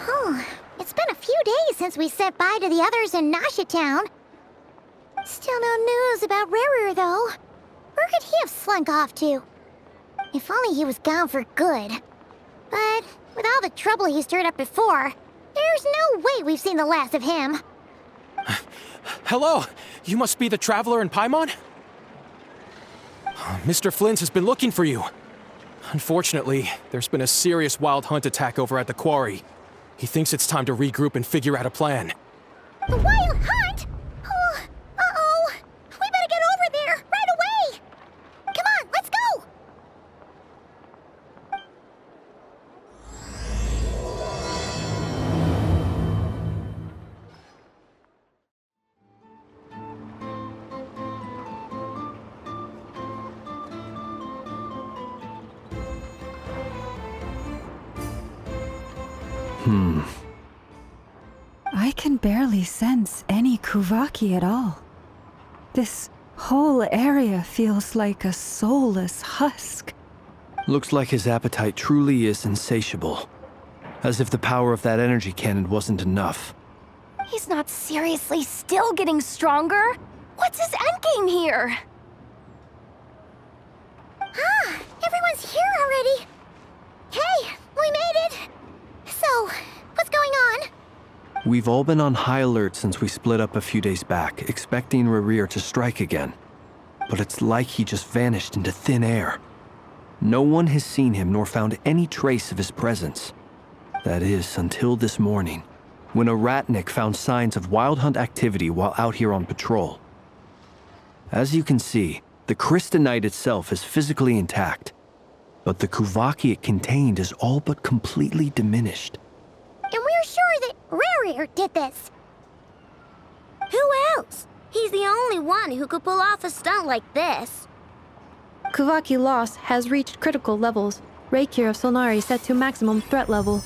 Oh, it's been a few days since we said bye to the others in Nasha Town. Still no news about Rarer, though. Where could he have slunk off to? If only he was gone for good. But with all the trouble he stirred up before, there's no way we've seen the last of him. Hello! You must be the traveler in Paimon? Mr. Flint has been looking for you. Unfortunately, there's been a serious wild hunt attack over at the quarry. He thinks it's time to regroup and figure out a plan. The wild hunt? Oh, uh-oh. We better get over there, right away! Come on, let's go! I can barely sense any Kuvaki at all. This whole area feels like a soulless husk. Looks like his appetite truly is insatiable. As if the power of that energy cannon wasn't enough. He's not seriously still getting stronger? What's his endgame here? Ah, everyone's here already. Hey, we made it. So, what's going on? We've all been on high alert since we split up a few days back, expecting Rarir to strike again. But it's like he just vanished into thin air. No one has seen him nor found any trace of his presence. That is, until this morning, when a ratnik found signs of wild hunt activity while out here on patrol. As you can see, the Crystonite itself is physically intact, but the Kuvaki it contained is all but completely diminished. And we're sure that Rarir did this. Who else? He's the only one who could pull off a stunt like this. Kuvaki loss has reached critical levels. Reikir of Solnari set to maximum threat level.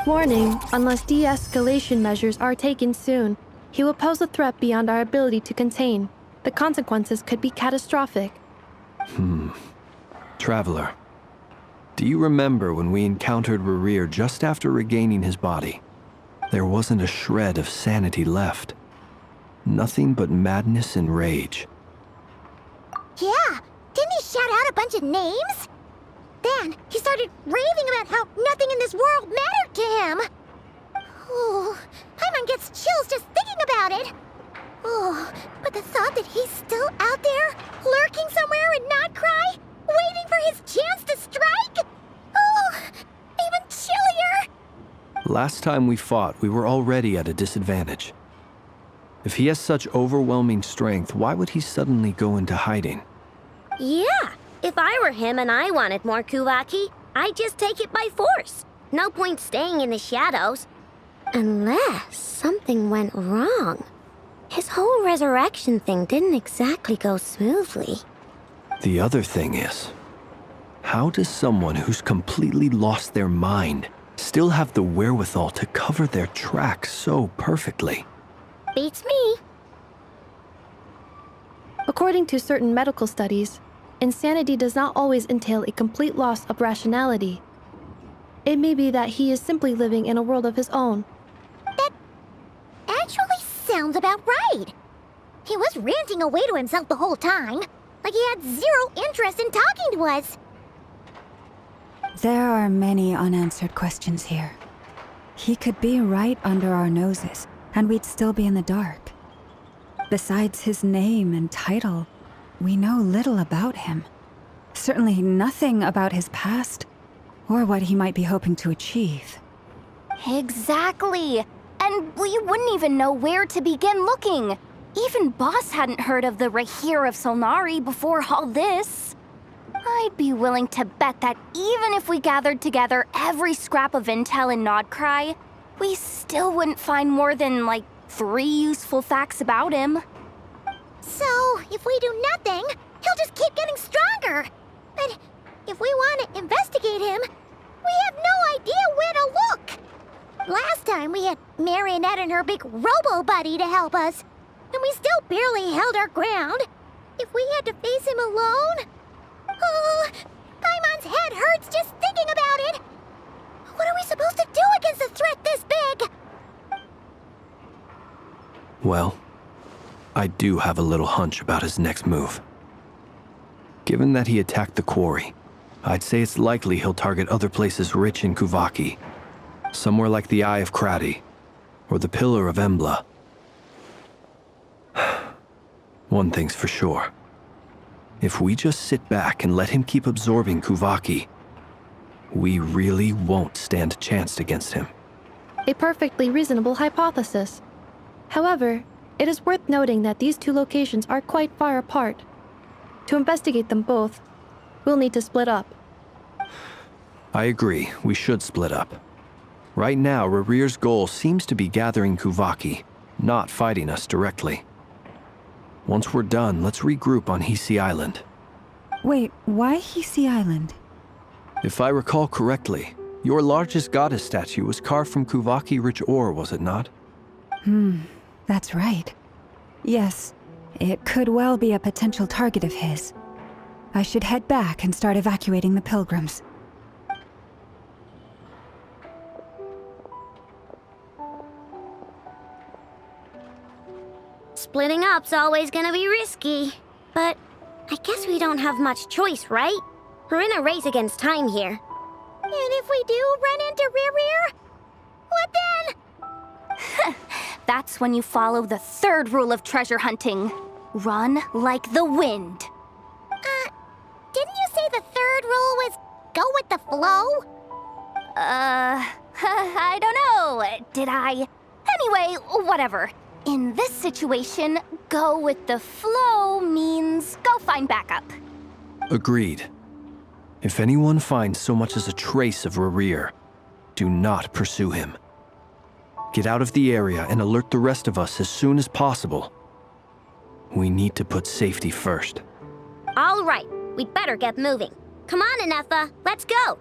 Warning, unless de-escalation measures are taken soon, he will pose a threat beyond our ability to contain. The consequences could be catastrophic. Traveler, do you remember when we encountered Rarir just after regaining his body? There wasn't a shred of sanity left. Nothing but madness and rage. Yeah, didn't he shout out a bunch of names? Then he started raving about how nothing in this world mattered to him. Oh, Paimon gets chills just thinking about it. Oh, but the thought that he's still out there, lurking somewhere in nodkrai, waiting for his chance to strike? Oh, even chillier. Last time we fought, we were already at a disadvantage. If he has such overwhelming strength, why would he suddenly go into hiding? Yeah, if I were him and I wanted more Kuvaki, I'd just take it by force. No point staying in the shadows. Unless something went wrong. His whole resurrection thing didn't exactly go smoothly. The other thing is, how does someone who's completely lost their mind still have the wherewithal to cover their tracks so perfectly? Beats me. According to certain medical studies, insanity does not always entail a complete loss of rationality. It may be that he is simply living in a world of his own. That actually sounds about right. He was ranting away to himself the whole time, like he had zero interest in talking to us. There are many unanswered questions here. He could be right under our noses, and we'd still be in the dark. Besides his name and title, we know little about him. Certainly nothing about his past, or what he might be hoping to achieve. Exactly. And we wouldn't even know where to begin looking. Even Boss hadn't heard of the Rarir of Solnari before all this. I'd be willing to bet that even if we gathered together every scrap of intel in nodkrai, we still wouldn't find more than, like, 3 useful facts about him. So, if we do nothing, he'll just keep getting stronger. But if we want to investigate him, we have no idea where to look. Last time we had Marionette and her big robo-buddy to help us, and we still barely held our ground. If we had to face him alone... Oh, Paimon's head hurts just thinking about it. What are we supposed to do against a threat this big? Well, I do have a little hunch about his next move. Given that he attacked the quarry, I'd say it's likely he'll target other places rich in Kuvaki. Somewhere like the Eye of Krati, or the Pillar of Embla. One thing's for sure. If we just sit back and let him keep absorbing Kuvaki, we really won't stand a chance against him. A perfectly reasonable hypothesis. However, it is worth noting that these two locations are quite far apart. To investigate them both, we'll need to split up. I agree, we should split up. Right now, Rarir's goal seems to be gathering Kuvaki, not fighting us directly. Once we're done, let's regroup on Hisi Island. Wait, why Hisi Island? If I recall correctly, your largest goddess statue was carved from Kuvaki-rich ore, was it not? That's right. Yes, it could well be a potential target of his. I should head back and start evacuating the pilgrims. Splitting up's always gonna be risky. But I guess we don't have much choice, right? We're in a race against time here. And if we do run into Rerir, what then? That's when you follow the third rule of treasure hunting. Run like the wind. Didn't you say the third rule was go with the flow? I don't know. Did I? Anyway, whatever. In this situation, go with the flow means go find backup. Agreed. If anyone finds so much as a trace of Rarir, do not pursue him. Get out of the area and alert the rest of us as soon as possible. We need to put safety first. All right, we'd better get moving. Come on, Anefa, let's go.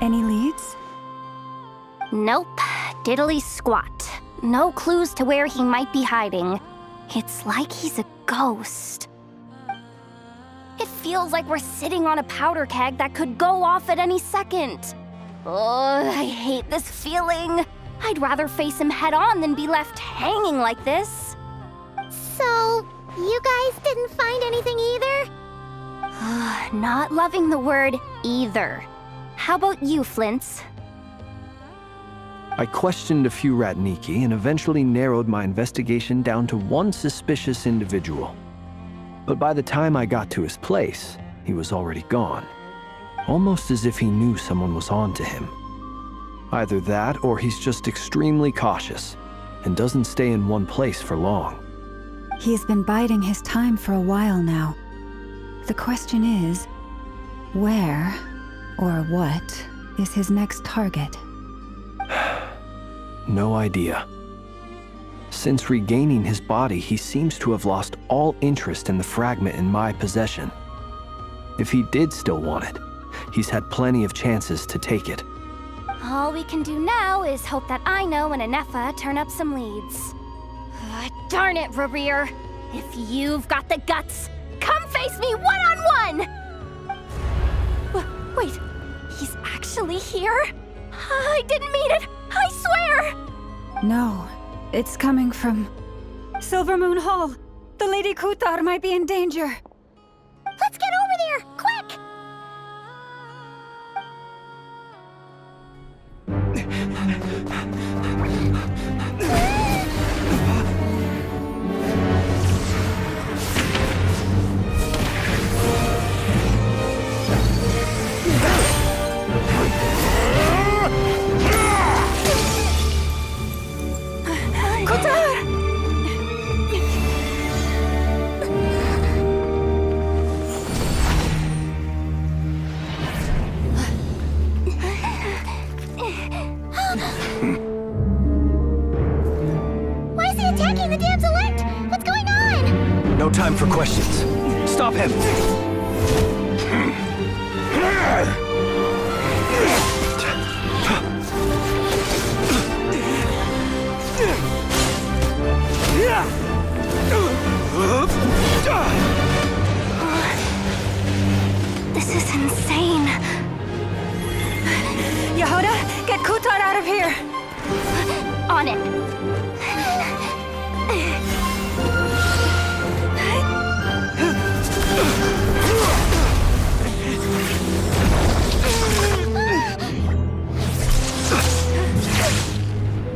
Any leads? Nope. Diddly squat. No clues to where he might be hiding. It's like he's a ghost. It feels like we're sitting on a powder keg that could go off at any second. Oh, I hate this feeling. I'd rather face him head on than be left hanging like this. So, you guys didn't find anything either? Not loving the word either. How about you, Flints? I questioned a few Ratniki and eventually narrowed my investigation down to one suspicious individual. But by the time I got to his place, he was already gone. Almost as if he knew someone was on to him. Either that or he's just extremely cautious and doesn't stay in one place for long. He's been biding his time for a while now. The question is, where or what is his next target? No idea. Since regaining his body, he seems to have lost all interest in the fragment in my possession. If he did still want it, he's had plenty of chances to take it. All we can do now is hope that Aino and Anefa turn up some leads. Darn it, Rarir! If you've got the guts, come face me one-on-one! Wait, he's actually here? I didn't mean it, I swear! No, it's coming from Silver Moon Hall. The Lady Kutar might be in danger. Let's get over there, quick! Why is he attacking the damselect? What's going on? No time for questions. Stop him! This is insane. Yehuda, get Kutar out of here! On it.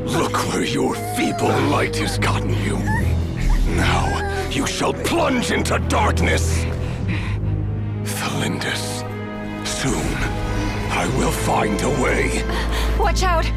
Look where your feeble light has gotten you. Now you shall plunge into darkness. Felindus, soon I will find a way. Watch out!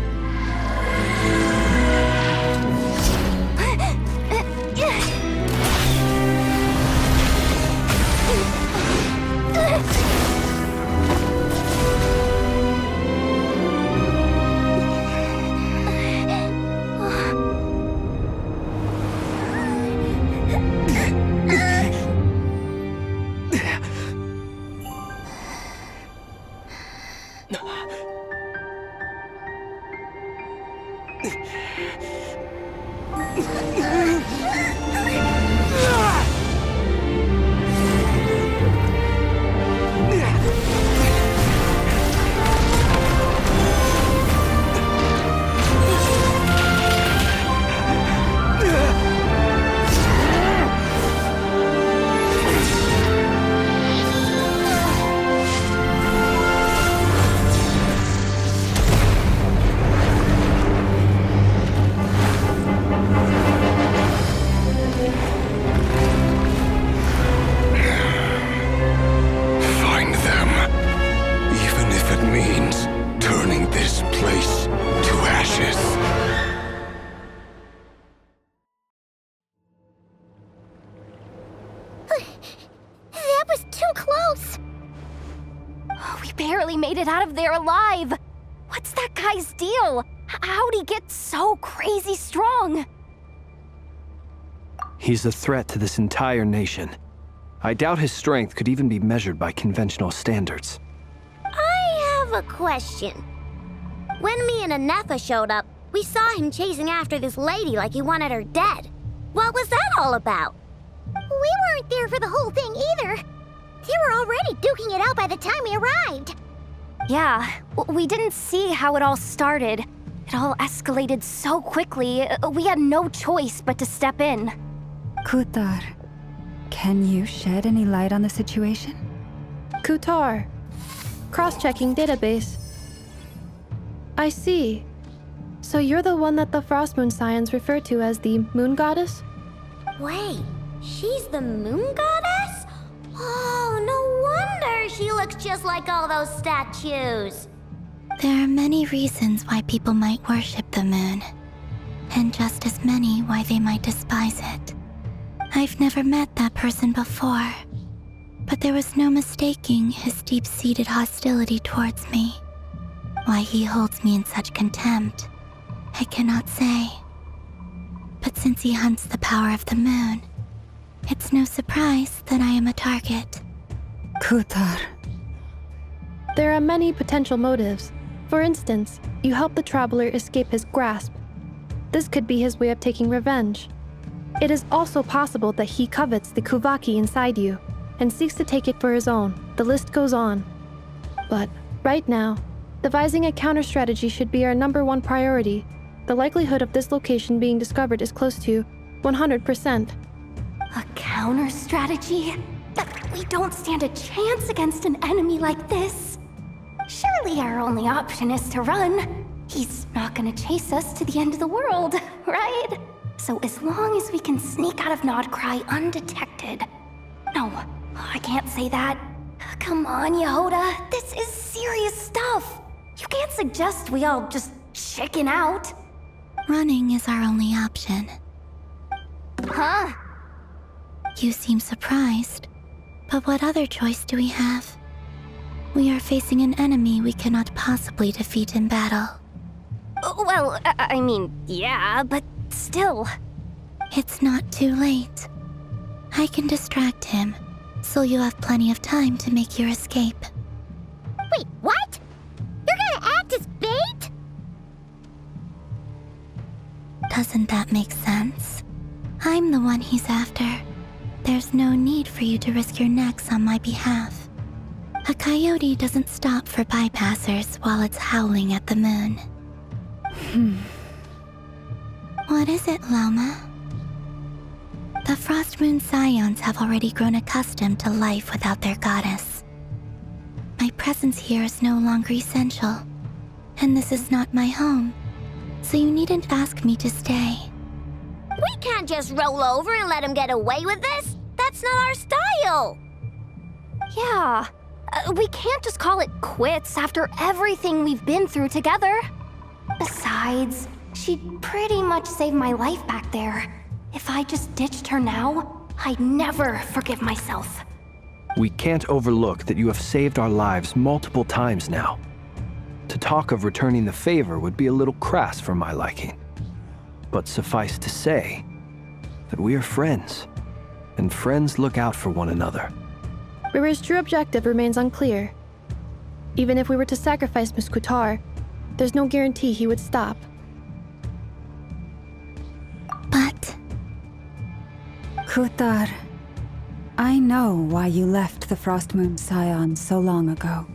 That was too close! We barely made it out of there alive. What's that guy's deal? How'd he get so crazy strong? He's a threat to this entire nation. I doubt his strength could even be measured by conventional standards. I have a question. When me and Anefa showed up, we saw him chasing after this lady like he wanted her dead. What was that all about? We weren't there for the whole thing either. They were already duking it out by the time we arrived. Yeah, we didn't see how it all started. It all escalated so quickly, we had no choice but to step in. Kutar, can you shed any light on the situation? Kutar. Cross-checking database. I see. So you're the one that the Frost Moon Scions refer to as the Moon Goddess? Wait, she's the moon goddess? Oh, no wonder she looks just like all those statues. There are many reasons why people might worship the moon, and just as many why they might despise it. I've never met that person before, but there was no mistaking his deep-seated hostility towards me. Why he holds me in such contempt, I cannot say. But since he hunts the power of the moon, it's no surprise that I am a target. Kutar. There are many potential motives. For instance, you help the traveler escape his grasp. This could be his way of taking revenge. It is also possible that he covets the Kuvaki inside you and seeks to take it for his own. The list goes on. But right now, devising a counter-strategy should be our #1 priority. The likelihood of this location being discovered is close to 100%. A counter strategy? We don't stand a chance against an enemy like this. Surely our only option is to run. He's not gonna chase us to the end of the world, right? So as long as we can sneak out of nodkrai undetected. No, I can't say that. Come on, Yehuda, this is serious stuff. You can't suggest we all just chicken out. Running is our only option. Huh? You seem surprised, but what other choice do we have? We are facing an enemy we cannot possibly defeat in battle. Well, I mean, yeah, but still. It's not too late. I can distract him, so you have plenty of time to make your escape. Wait, what? You're gonna act as bait? Doesn't that make sense? I'm the one he's after. There's no need for you to risk your necks on my behalf. A coyote doesn't stop for bypassers while it's howling at the moon. What is it, Loma? The Frost Moon Scions have already grown accustomed to life without their goddess. My presence here is no longer essential, and this is not my home, so you needn't ask me to stay. We can't just roll over and let him get away with this. That's not our style. Yeah, we can't just call it quits after everything we've been through together. Besides, she'd pretty much saved my life back there. If I just ditched her now, I'd never forgive myself. We can't overlook that you have saved our lives multiple times now. To talk of returning the favor would be a little crass for my liking. But suffice to say that we are friends, and friends look out for one another. River's true objective remains unclear. Even if we were to sacrifice Miss Kutar, there's no guarantee he would stop. But Kutar, I know why you left the Frost Moon Scions so long ago.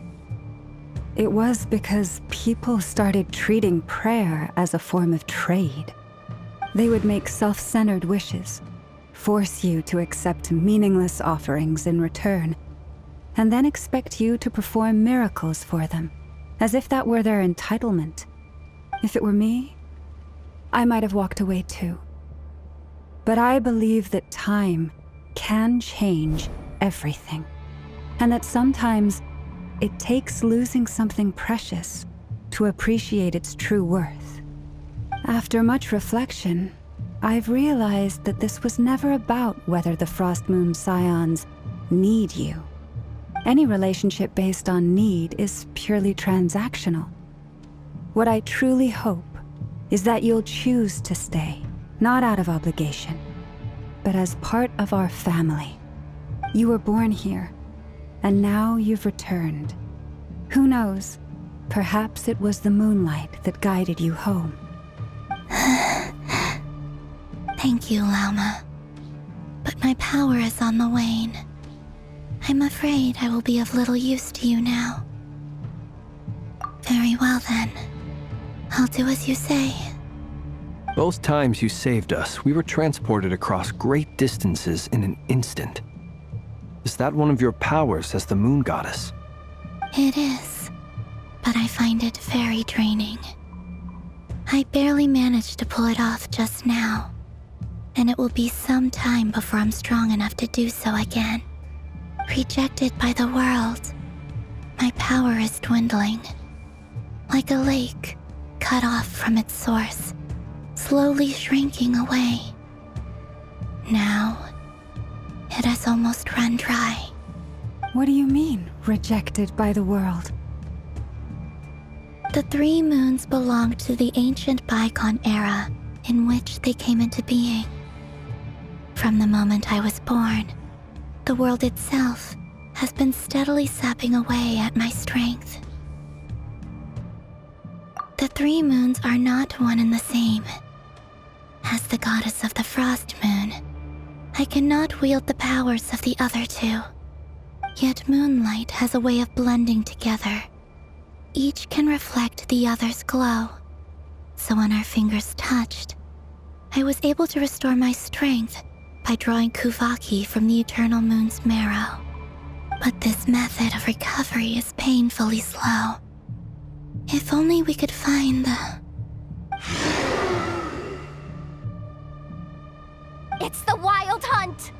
It was because people started treating prayer as a form of trade. They would make self-centered wishes, force you to accept meaningless offerings in return, and then expect you to perform miracles for them, as if that were their entitlement. If it were me, I might have walked away too. But I believe that time can change everything, and that sometimes it takes losing something precious to appreciate its true worth. After much reflection, I've realized that this was never about whether the Frost Moon Scions need you. Any relationship based on need is purely transactional. What I truly hope is that you'll choose to stay, not out of obligation, but as part of our family. You were born here, and now you've returned. Who knows? Perhaps it was the moonlight that guided you home. thank you, Lauma. But my power is on the wane. I'm afraid I will be of little use to you now. Very well then. I'll do as you say. Both times you saved us, we were transported across great distances in an instant. Is that one of your powers as the moon goddess? It is, but I find it very draining. I barely managed to pull it off just now, and it will be some time before I'm strong enough to do so again. Rejected by the world, my power is dwindling. Like a lake cut off from its source, slowly shrinking away. Now, it has almost run dry. What do you mean, rejected by the world? The 3 moons belonged to the ancient bygone era in which they came into being. From the moment I was born, the world itself has been steadily sapping away at my strength. The 3 moons are not one and the same. As the goddess of the Frost Moon, I cannot wield the powers of the other 2. Yet moonlight has a way of blending together. Each can reflect the other's glow. So when our fingers touched, I was able to restore my strength by drawing Kuvaki from the eternal moon's marrow. But this method of recovery is painfully slow. If only we could find the... It's the Wild Hunt!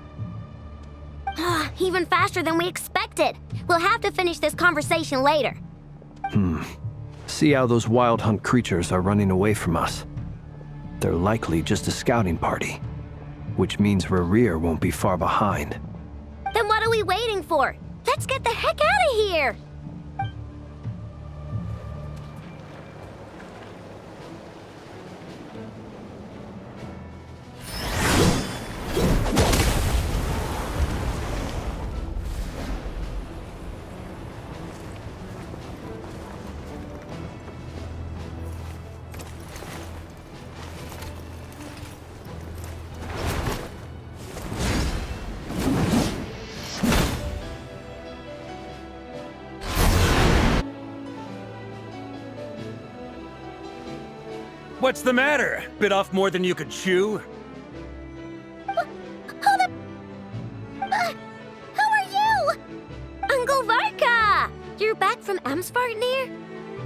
Even faster than we expected. We'll have to finish this conversation later. See how those wild hunt creatures are running away from us. They're likely just a scouting party, which means Rerir won't be far behind. Then what are we waiting for? Let's get the heck out of here! What's the matter? Bit off more than you could chew? Who are you? Uncle Varka! You're back from Amsvartnir?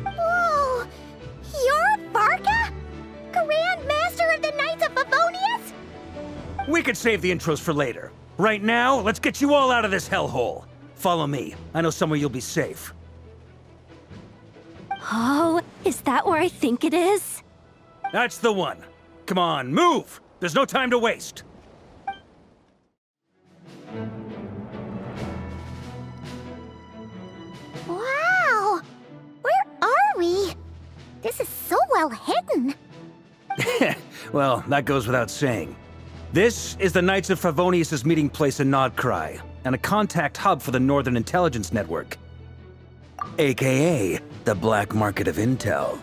Whoa! You're Varka? Grand Master of the Knights of Favonius? We could save the intros for later. Right now, let's get you all out of this hellhole. Follow me. I know somewhere you'll be safe. Oh, is that where I think it is? That's the one. Come on, move! There's no time to waste. Wow! Where are we? This is so well hidden. Well, that goes without saying. This is the Knights of Favonius' meeting place in Nodkrai, and a contact hub for the Northern Intelligence Network. AKA, the black market of intel.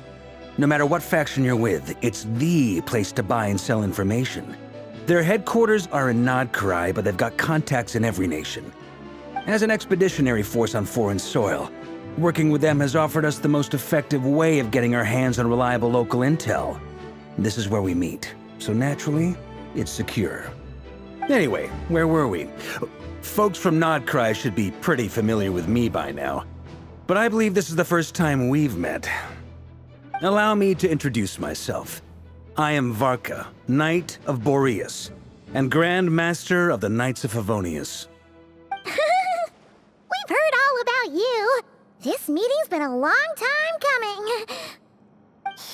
No matter what faction you're with, it's the place to buy and sell information. Their headquarters are in Nodkrai, but they've got contacts in every nation. As an expeditionary force on foreign soil, working with them has offered us the most effective way of getting our hands on reliable local intel. This is where we meet, so naturally, it's secure. Anyway, where were we? Folks from Nodkrai should be pretty familiar with me by now, but I believe this is the first time we've met. Allow me to introduce myself. I am Varka, Knight of Boreas, and Grand Master of the Knights of Favonius. We've heard all about you. This meeting's been a long time coming.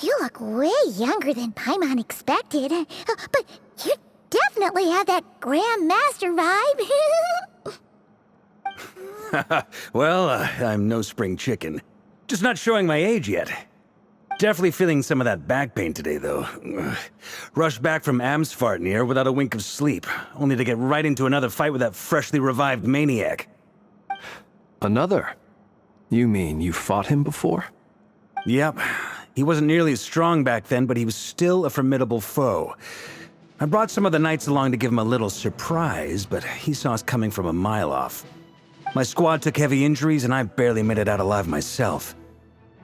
You look way younger than Paimon expected, but you definitely have that Grand Master vibe. Well, I'm no spring chicken. Just not showing my age yet. Definitely feeling some of that back pain today, though. Rushed back from Amsvartnir without a wink of sleep, only to get right into another fight with that freshly revived maniac. Another? You mean you fought him before? Yep. He wasn't nearly as strong back then, but he was still a formidable foe. I brought some of the knights along to give him a little surprise, but he saw us coming from a mile off. My squad took heavy injuries, and I barely made it out alive myself.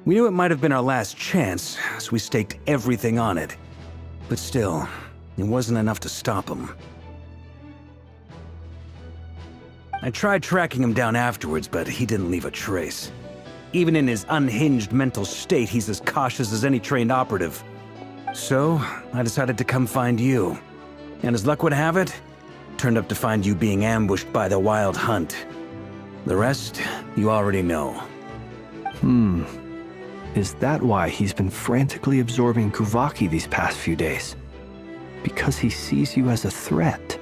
We knew it might have been our last chance, so we staked everything on it. But still, it wasn't enough to stop him. I tried tracking him down afterwards, but he didn't leave a trace. Even in his unhinged mental state, he's as cautious as any trained operative. So, I decided to come find you. And as luck would have it, turned up to find you being ambushed by the Wild Hunt. The rest, you already know. Is that why he's been frantically absorbing Kuvaki these past few days? Because he sees you as a threat?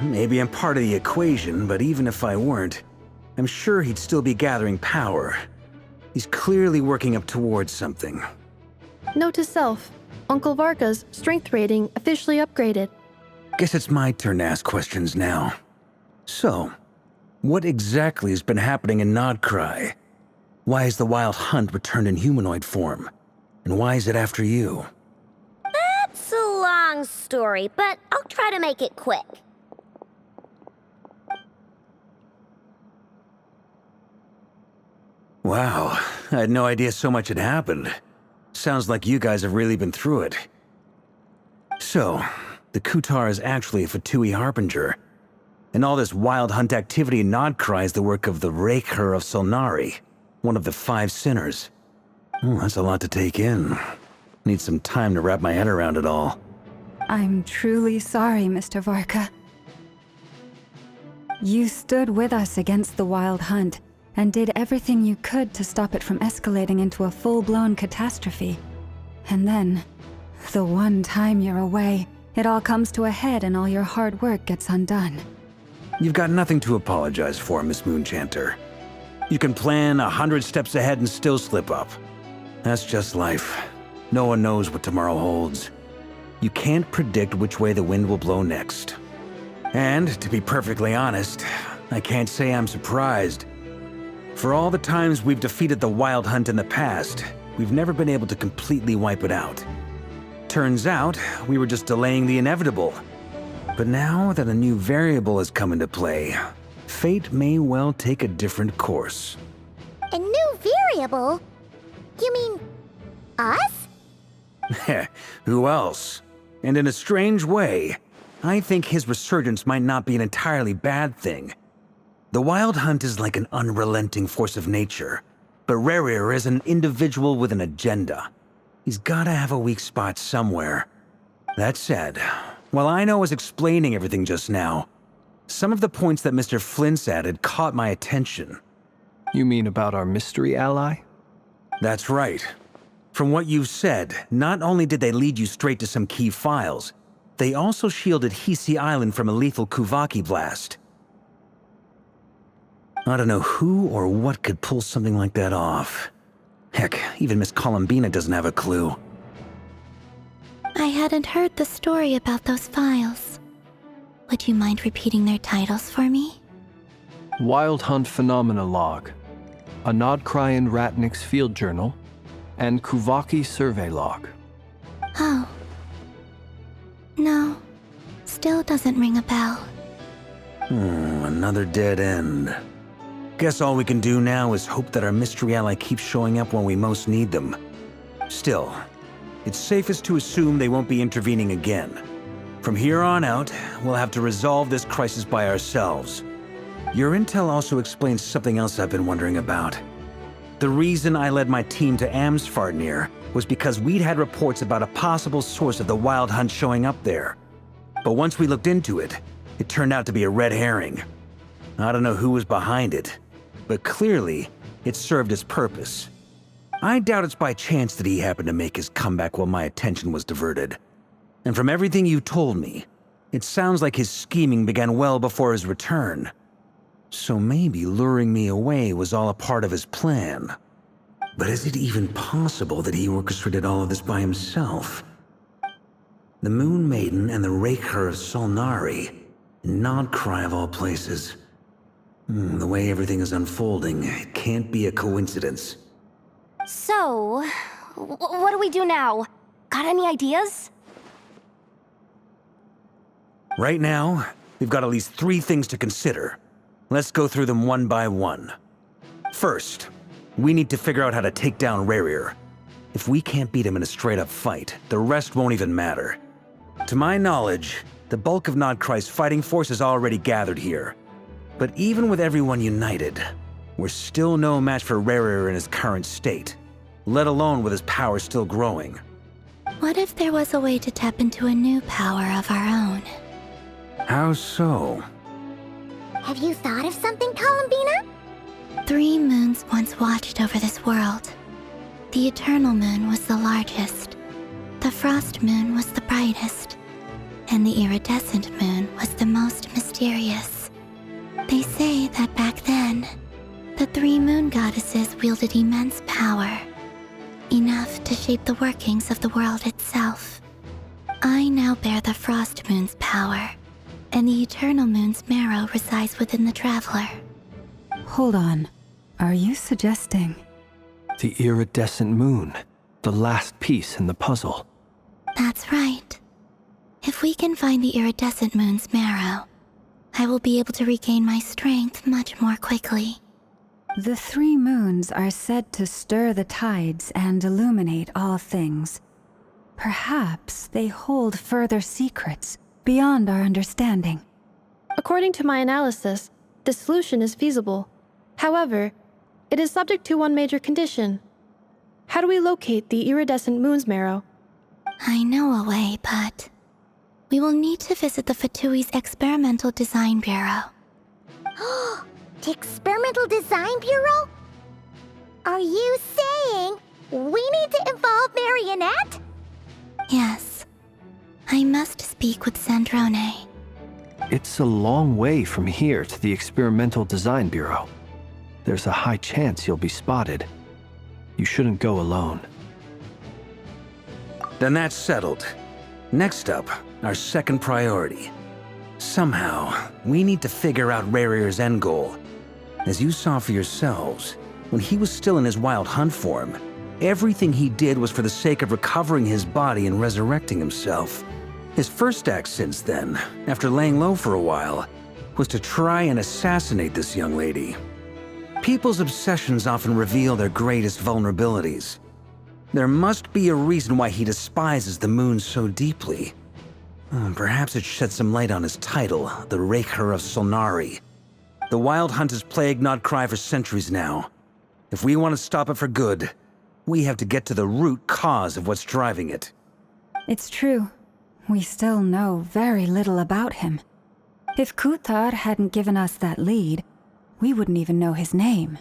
Maybe I'm part of the equation, but even if I weren't, I'm sure he'd still be gathering power. He's clearly working up towards something. Note to self, Uncle Varka's strength rating officially upgraded. Guess it's my turn to ask questions now. So, what exactly has been happening in Nodkrai? Why is the Wild Hunt returned in humanoid form? And why is it after you? That's a long story, but I'll try to make it quick. Wow, I had no idea so much had happened. Sounds like you guys have really been through it. So, the Kutar is actually a Fatui Harbinger. And all this Wild Hunt activity in Nodkrai is the work of the Raker of Solnari, one of the 5 sinners. Oh, that's a lot to take in. Need some time to wrap my head around it all. I'm truly sorry, Mr. Varka. You stood with us against the Wild Hunt, and did everything you could to stop it from escalating into a full-blown catastrophe. And then, the one time you're away, it all comes to a head and all your hard work gets undone. You've got nothing to apologize for, Miss Moonchanter. You can plan 100 steps ahead and still slip up. That's just life. No one knows what tomorrow holds. You can't predict which way the wind will blow next. And, to be perfectly honest, I can't say I'm surprised. For all the times we've defeated the Wild Hunt in the past, we've never been able to completely wipe it out. Turns out, we were just delaying the inevitable. But now that a new variable has come into play, fate may well take a different course. A new variable? You mean us? Who else? And in a strange way, I think his resurgence might not be an entirely bad thing. The Wild Hunt is like an unrelenting force of nature, but Rerir is an individual with an agenda. He's gotta have a weak spot somewhere. That said, while I was explaining everything just now, some of the points that Mr. Flint's added caught my attention. You mean about our mystery ally? That's right. From what you've said, not only did they lead you straight to some key files, they also shielded Hisi Island from a lethal Kuvaki blast. I don't know who or what could pull something like that off. Heck, even Miss Columbina doesn't have a clue. I hadn't heard the story about those files. Would you mind repeating their titles for me? Wild Hunt Phenomena Log, a nodkrai and Ratnik's Field Journal, and Kuvaki Survey Log. Oh. No. Still doesn't ring a bell. Another dead end. Guess all we can do now is hope that our mystery ally keeps showing up when we most need them. Still, it's safest to assume they won't be intervening again. From here on out, we'll have to resolve this crisis by ourselves. Your intel also explains something else I've been wondering about. The reason I led my team to Amsfarnir was because we'd had reports about a possible source of the Wild Hunt showing up there. But once we looked into it, it turned out to be a red herring. I don't know who was behind it, but clearly, it served its purpose. I doubt it's by chance that he happened to make his comeback while my attention was diverted. And from everything you told me, it sounds like his scheming began well before his return. So maybe luring me away was all a part of his plan. But is it even possible that he orchestrated all of this by himself? The Moon Maiden and the Raker of Solnari, nodkrai of all places. The way everything is unfolding, it can't be a coincidence. So, what do we do now? Got any ideas? Right now, we've got at least 3 things to consider. Let's go through them one by one. First, we need to figure out how to take down Rerir. If we can't beat him in a straight-up fight, the rest won't even matter. To my knowledge, the bulk of Nodkrai's fighting force is already gathered here. But even with everyone united, we're still no match for Rerir in his current state, let alone with his power still growing. What if there was a way to tap into a new power of our own? How so? Have you thought of something, Columbina? 3 moons once watched over this world. The Eternal Moon was the largest. The Frost Moon was the brightest. And the Iridescent Moon was the most mysterious. They say that back then, the 3 moon goddesses wielded immense power, enough to shape the workings of the world itself. I now bear the Frost Moon's power, and the Eternal Moon's marrow resides within the Traveler. Hold on. Are you suggesting? The Iridescent Moon, the last piece in the puzzle. That's right. If we can find the Iridescent Moon's marrow, I will be able to regain my strength much more quickly. The 3 moons are said to stir the tides and illuminate all things. Perhaps they hold further secrets beyond our understanding. According to my analysis, the solution is feasible. However, it is subject to one major condition. How do we locate the Iridescent Moon's marrow? I know a way, but we will need to visit the Fatui's Experimental Design Bureau. The Experimental Design Bureau? Are you saying we need to involve Marionette? Yes. I must speak with Sandrone. It's a long way from here to the Experimental Design Bureau. There's a high chance you'll be spotted. You shouldn't go alone. Then that's settled. Next up, our second priority. Somehow, we need to figure out Rerir's end goal. As you saw for yourselves, when he was still in his Wild Hunt form, everything he did was for the sake of recovering his body and resurrecting himself. His first act since then, after laying low for a while, was to try and assassinate this young lady. People's obsessions often reveal their greatest vulnerabilities. There must be a reason why he despises the moon so deeply. Perhaps it sheds some light on his title, the Raker of Solnari. The Wild Hunt has plagued nodkrai for centuries now. If we want to stop it for good, we have to get to the root cause of what's driving it. It's true. We still know very little about him. If Kuthar hadn't given us that lead, we wouldn't even know his name.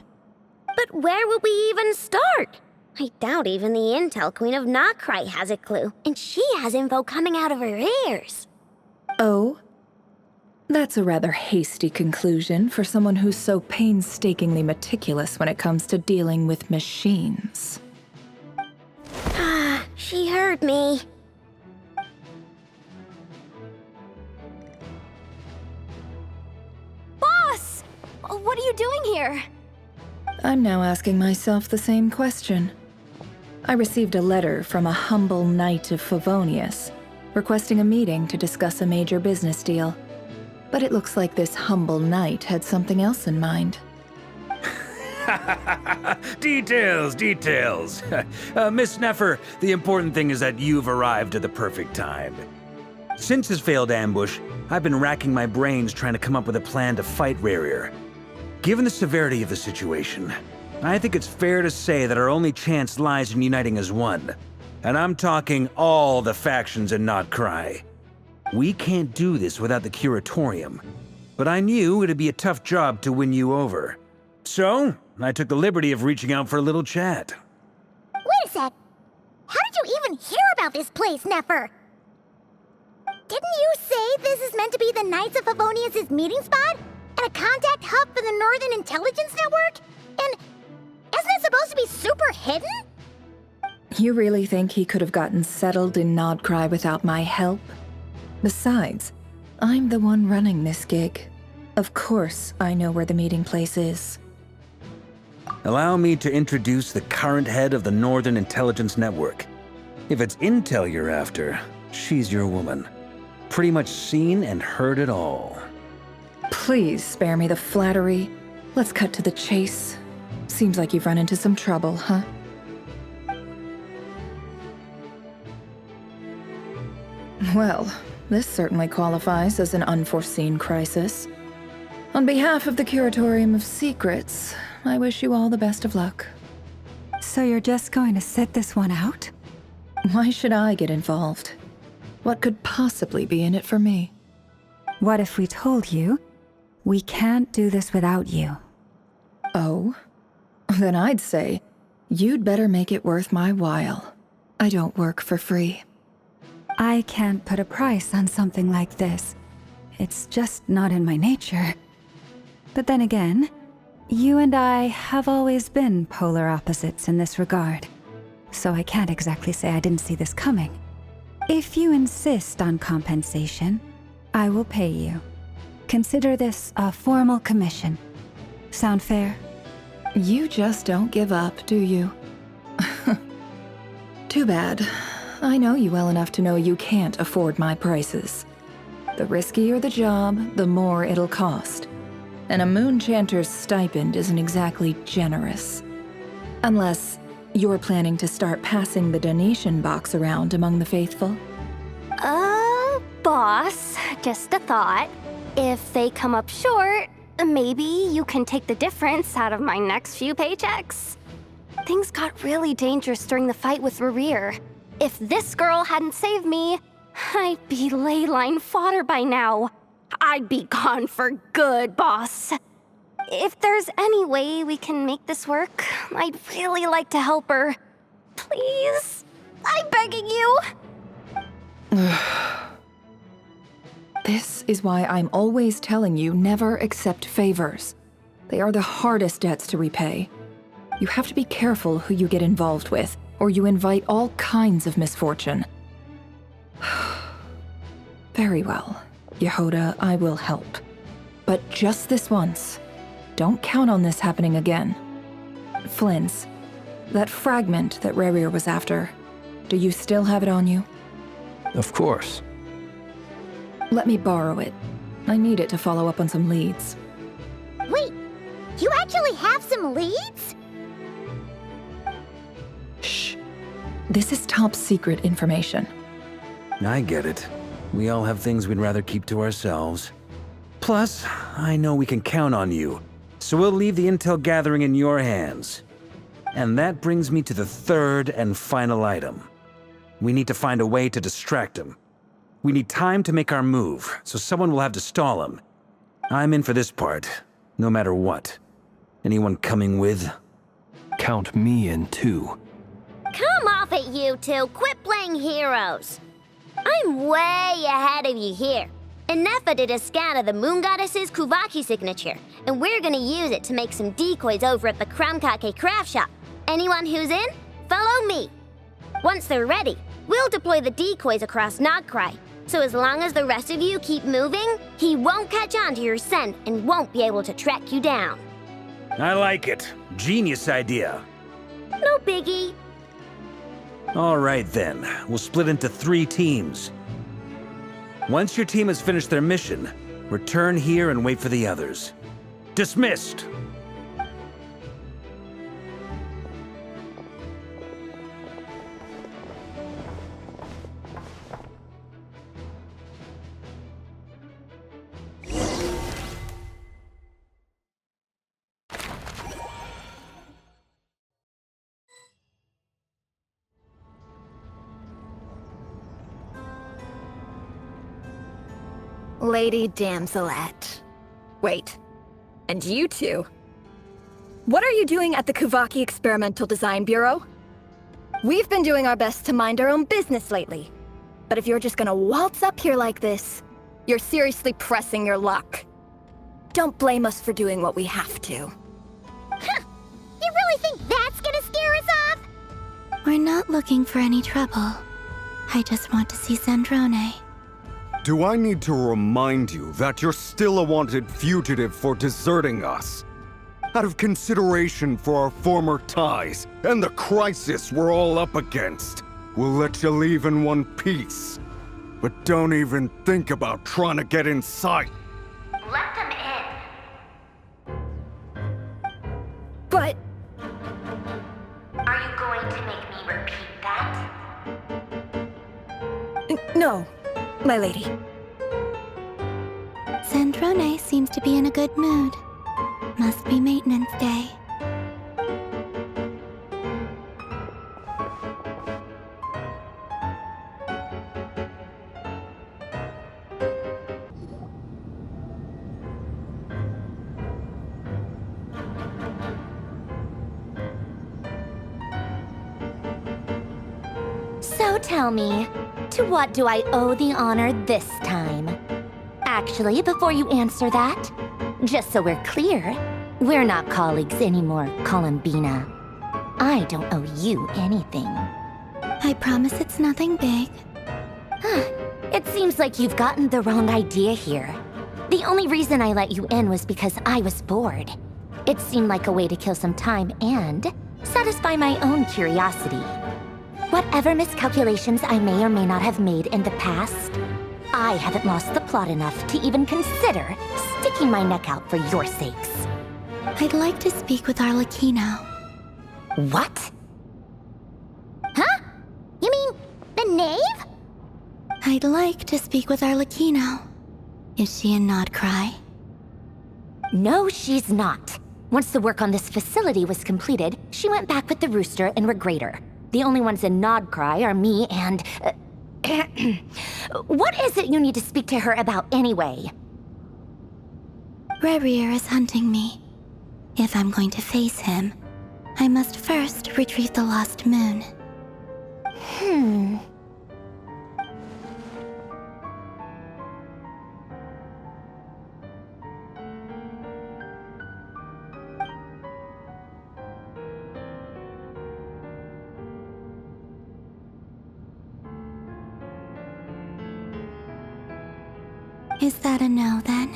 But where would we even start? I doubt even the Intel Queen of Nodkrai has a clue, and she has info coming out of her ears. Oh? That's a rather hasty conclusion for someone who's so painstakingly meticulous when it comes to dealing with machines. Ah, she heard me. Boss! What are you doing here? I'm now asking myself the same question. I received a letter from a humble knight of Favonius, requesting a meeting to discuss a major business deal. But it looks like this humble knight had something else in mind. Details, details. Miss Neffer, the important thing is that you've arrived at the perfect time. Since his failed ambush, I've been racking my brains trying to come up with a plan to fight Rerir. Given the severity of the situation, I think it's fair to say that our only chance lies in uniting as one. And I'm talking all the factions in nodkrai. We can't do this without the Curatorium, but I knew it'd be a tough job to win you over. So, I took the liberty of reaching out for a little chat. Wait a sec. How did you even hear about this place, Neffer? Didn't you say this is meant to be the Knights of Favonius' meeting spot? And a contact hub for the Northern Intelligence Network? And isn't it supposed to be super hidden? You really think he could have gotten settled in Nodkrai without my help? Besides, I'm the one running this gig. Of course I know where the meeting place is. Allow me to introduce the current head of the Northern Intelligence Network. If it's intel you're after, she's your woman. Pretty much seen and heard it all. Please spare me the flattery. Let's cut to the chase. Seems like you've run into some trouble, huh? Well, this certainly qualifies as an unforeseen crisis. On behalf of the Curatorium of Secrets, I wish you all the best of luck. So you're just going to sit this one out? Why should I get involved? What could possibly be in it for me? What if we told you we can't do this without you? Oh? Then I'd say, you'd better make it worth my while. I don't work for free. I can't put a price on something like this. It's just not in my nature. But then again, you and I have always been polar opposites in this regard. So I can't exactly say I didn't see this coming. If you insist on compensation, I will pay you. Consider this a formal commission. Sound fair? You just don't give up, do you? Too bad. I know you well enough to know you can't afford my prices. The riskier the job, the more it'll cost. And a moon chanter's stipend isn't exactly generous. Unless you're planning to start passing the donation box around among the faithful. Boss, just a thought. If they come up short, maybe you can take the difference out of my next few paychecks. Things got really dangerous during the fight with Rerir. If this girl hadn't saved me, I'd be ley line fodder by now. I'd be gone for good, boss. If there's any way we can make this work, I'd really like to help her. Please? I'm begging you. This is why I'm always telling you never accept favors. They are the hardest debts to repay. You have to be careful who you get involved with, or you invite all kinds of misfortune. Very well, Yehoda, I will help. But just this once. Don't count on this happening again. Flynn's, that fragment that Rerir was after, do you still have it on you? Of course. Let me borrow it. I need it to follow up on some leads. Wait, you actually have some leads? Shh. This is top secret information. I get it. We all have things we'd rather keep to ourselves. Plus, I know we can count on you, so we'll leave the intel gathering in your hands. And that brings me to the third and final item. We need to find a way to distract him. We need time to make our move, so someone will have to stall him. I'm in for this part, no matter what. Anyone coming with? Count me in too. Come off it, you two. Quit playing heroes. I'm way ahead of you here. Nefa did a scan of the moon goddess's Kuvaki signature, and we're gonna use it to make some decoys over at the Kramkake craft shop. Anyone who's in, follow me. Once they're ready, we'll deploy the decoys across Nodkrai. So as long as the rest of you keep moving, he won't catch on to your scent and won't be able to track you down. I like it. Genius idea. No biggie. All right then, we'll split into 3 teams. Once your team has finished their mission, return here and wait for the others. Dismissed! Lady Damselette. Wait, and you two? What are you doing at the Kuvaki Experimental Design Bureau? We've been doing our best to mind our own business lately. But if you're just gonna waltz up here like this, you're seriously pressing your luck. Don't blame us for doing what we have to. Huh. You really think that's gonna scare us off? We're not looking for any trouble. I just want to see Zandrone. Do I need to remind you that you're still a wanted fugitive for deserting us? Out of consideration for our former ties and the crisis we're all up against, we'll let you leave in one piece. But don't even think about trying to get inside. Let them in. But... Are you going to make me repeat that? No, my lady. Zandrone seems to be in a good mood. Must be maintenance day. So tell me, to what do I owe the honor this time? Actually, before you answer that, just so we're clear, we're not colleagues anymore, Columbina. I don't owe you anything. I promise it's nothing big. It seems like you've gotten the wrong idea here. The only reason I let you in was because I was bored. It seemed like a way to kill some time and satisfy my own curiosity. Whatever miscalculations I may or may not have made in the past, I haven't lost the plot enough to even consider sticking my neck out for your sakes. I'd like to speak with Arlecchino. What? Huh? You mean the knave? I'd like to speak with Arlecchino. Is she in Nodkrai? No, she's not. Once the work on this facility was completed, she went back with the rooster and Regrator. The only ones in Nodkrai are me and... What is it you need to speak to her about anyway? Rerir is hunting me. If I'm going to face him, I must first retrieve the lost moon. Is that a no, then?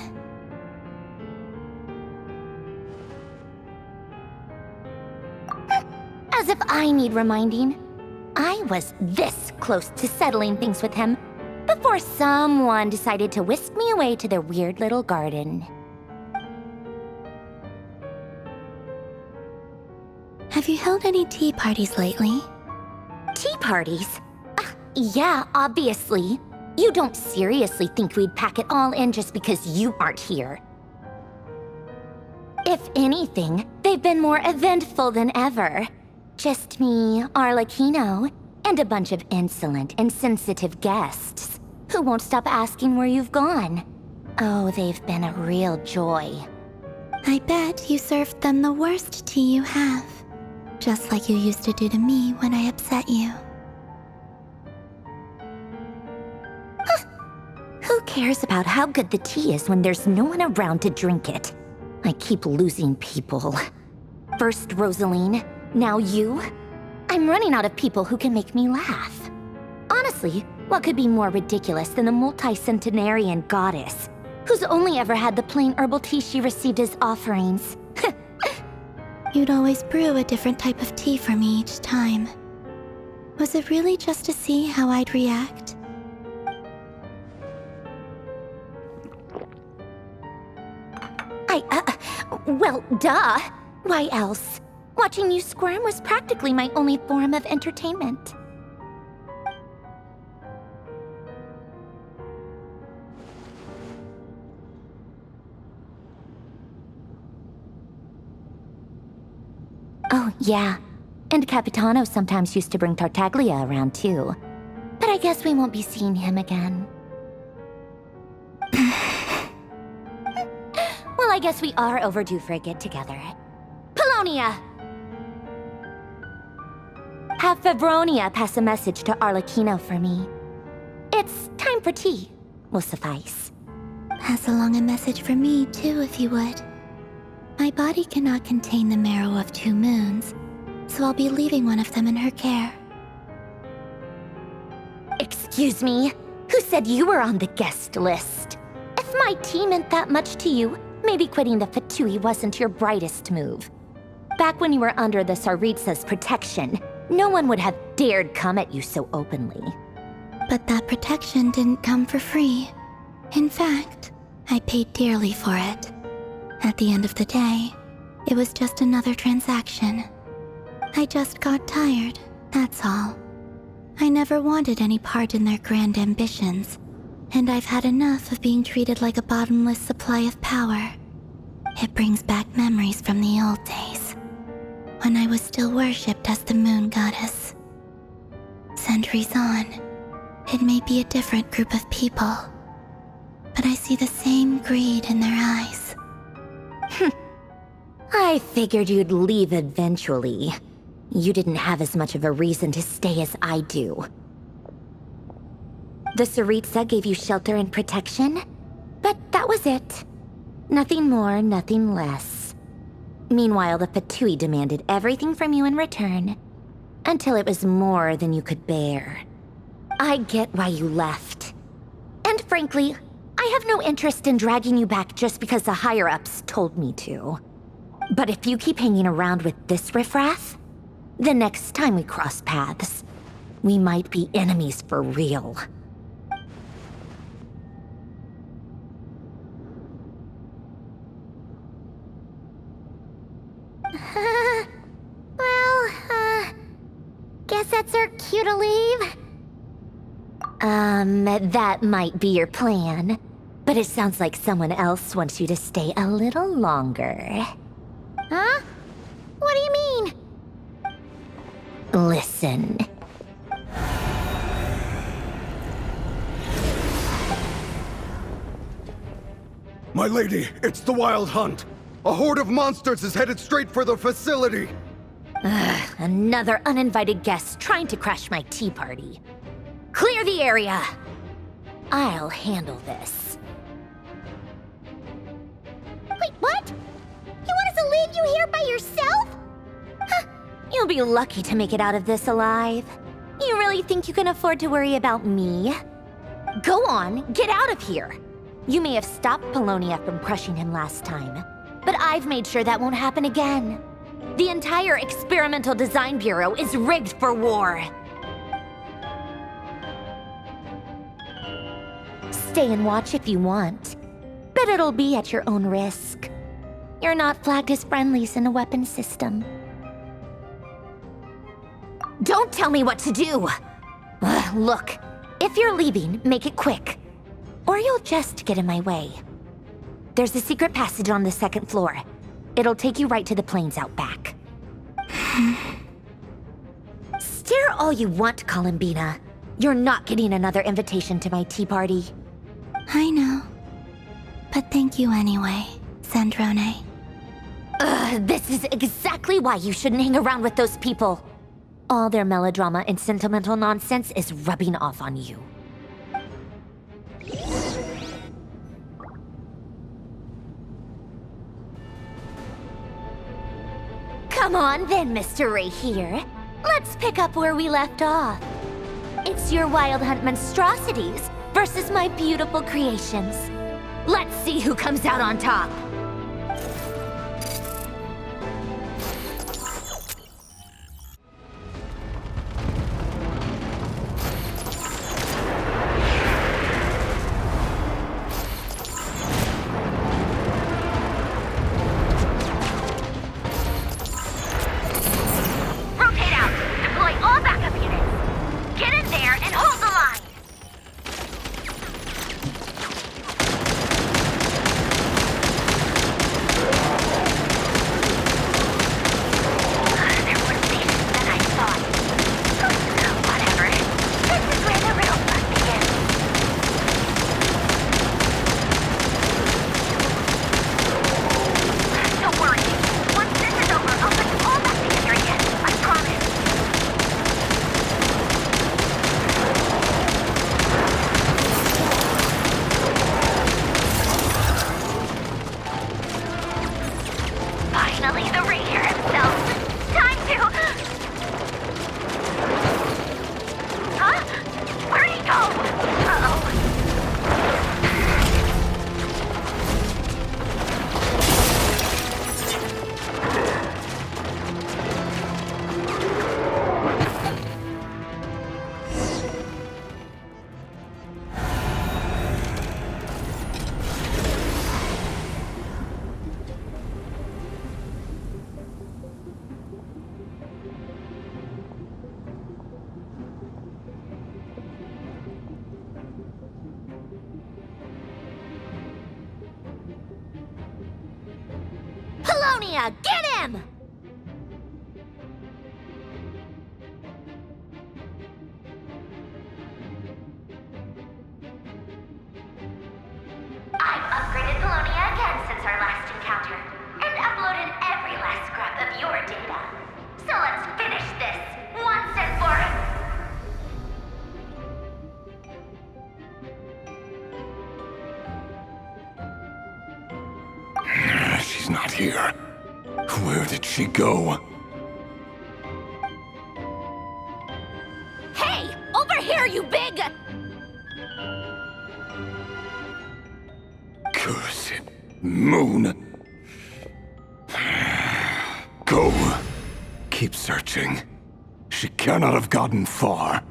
As if I need reminding. I was this close to settling things with him before someone decided to whisk me away to their weird little garden. Have you held any tea parties lately? Tea tea parties? Yeah, obviously. You don't seriously think we'd pack it all in just because you aren't here. If anything, they've been more eventful than ever. Just me, Arlecchino, and a bunch of insolent, insensitive guests who won't stop asking where you've gone. Oh, they've been a real joy. I bet you served them the worst tea you have. Just like you used to do to me when I upset you. Who cares about how good the tea is when there's no one around to drink it? I keep losing people. First Rosaline, now you. I'm running out of people who can make me laugh. Honestly, what could be more ridiculous than a multi-centenarian goddess who's only ever had the plain herbal tea she received as offerings? You'd always brew a different type of tea for me each time. Was it really just to see how I'd react? Well, duh. Why else? Watching you squirm was practically my only form of entertainment. Oh, yeah. And Capitano sometimes used to bring Tartaglia around, too. But I guess we won't be seeing him again. Well, I guess we are overdue for a get-together. Polonia! Have Favronia pass a message to Arlecchino for me. It's time for tea. Will suffice. Pass along a message for me, too, if you would. My body cannot contain the marrow of 2 moons, so I'll be leaving one of them in her care. Excuse me? Who said you were on the guest list? If my tea meant that much to you, maybe quitting the Fatui wasn't your brightest move. Back when you were under the Tsaritsa's protection, no one would have dared come at you so openly. But that protection didn't come for free. In fact, I paid dearly for it. At the end of the day, it was just another transaction. I just got tired, that's all. I never wanted any part in their grand ambitions, and I've had enough of being treated like a bottomless supply of power. It brings back memories from the old days, when I was still worshipped as the moon goddess. Centuries on, it may be a different group of people, but I see the same greed in their eyes. I figured you'd leave eventually. You didn't have as much of a reason to stay as I do. The Tsaritsa gave you shelter and protection, but that was it. Nothing more, nothing less. Meanwhile, the Fatui demanded everything from you in return, until it was more than you could bear. I get why you left. And frankly, I have no interest in dragging you back just because the higher-ups told me to. But if you keep hanging around with this riffraff, the next time we cross paths, we might be enemies for real. Guess that's our cue to leave. That might be your plan. But it sounds like someone else wants you to stay a little longer. Huh? What do you mean? Listen. My lady, it's the Wild Hunt. A horde of monsters is headed straight for the facility. Another uninvited guest trying to crash my tea party. Clear the area! I'll handle this. Wait, what? You want us to leave you here by yourself? You'll be lucky to make it out of this alive. You really think you can afford to worry about me? Go on, get out of here. You may have stopped Polonia from crushing him last time, but I've made sure that won't happen again. The entire Experimental Design Bureau is rigged for war. Stay and watch if you want, but it'll be at your own risk. You're not flagged as friendlies in a weapons system. Don't tell me what to do! Look, if you're leaving, make it quick. Or you'll just get in my way. There's a secret passage on the second floor. It'll take you right to the plains out back. Stare all you want, Columbina. You're not getting another invitation to my tea party. I know. But thank you anyway, Sandrone. This is exactly why you shouldn't hang around with those people. All their melodrama and sentimental nonsense is rubbing off on you. Come on then, Mr. Ray here. Let's pick up where we left off. It's your Wild Hunt monstrosities versus my beautiful creations. Let's see who comes out on top. Get him! I've upgraded Polonia again since our last encounter, and uploaded every last scrap of your data. So let's finish this, once and for all. She's not here. Where did she go? Hey! Over here, you big... Cursed moon. Go. Keep searching. She cannot have gotten far.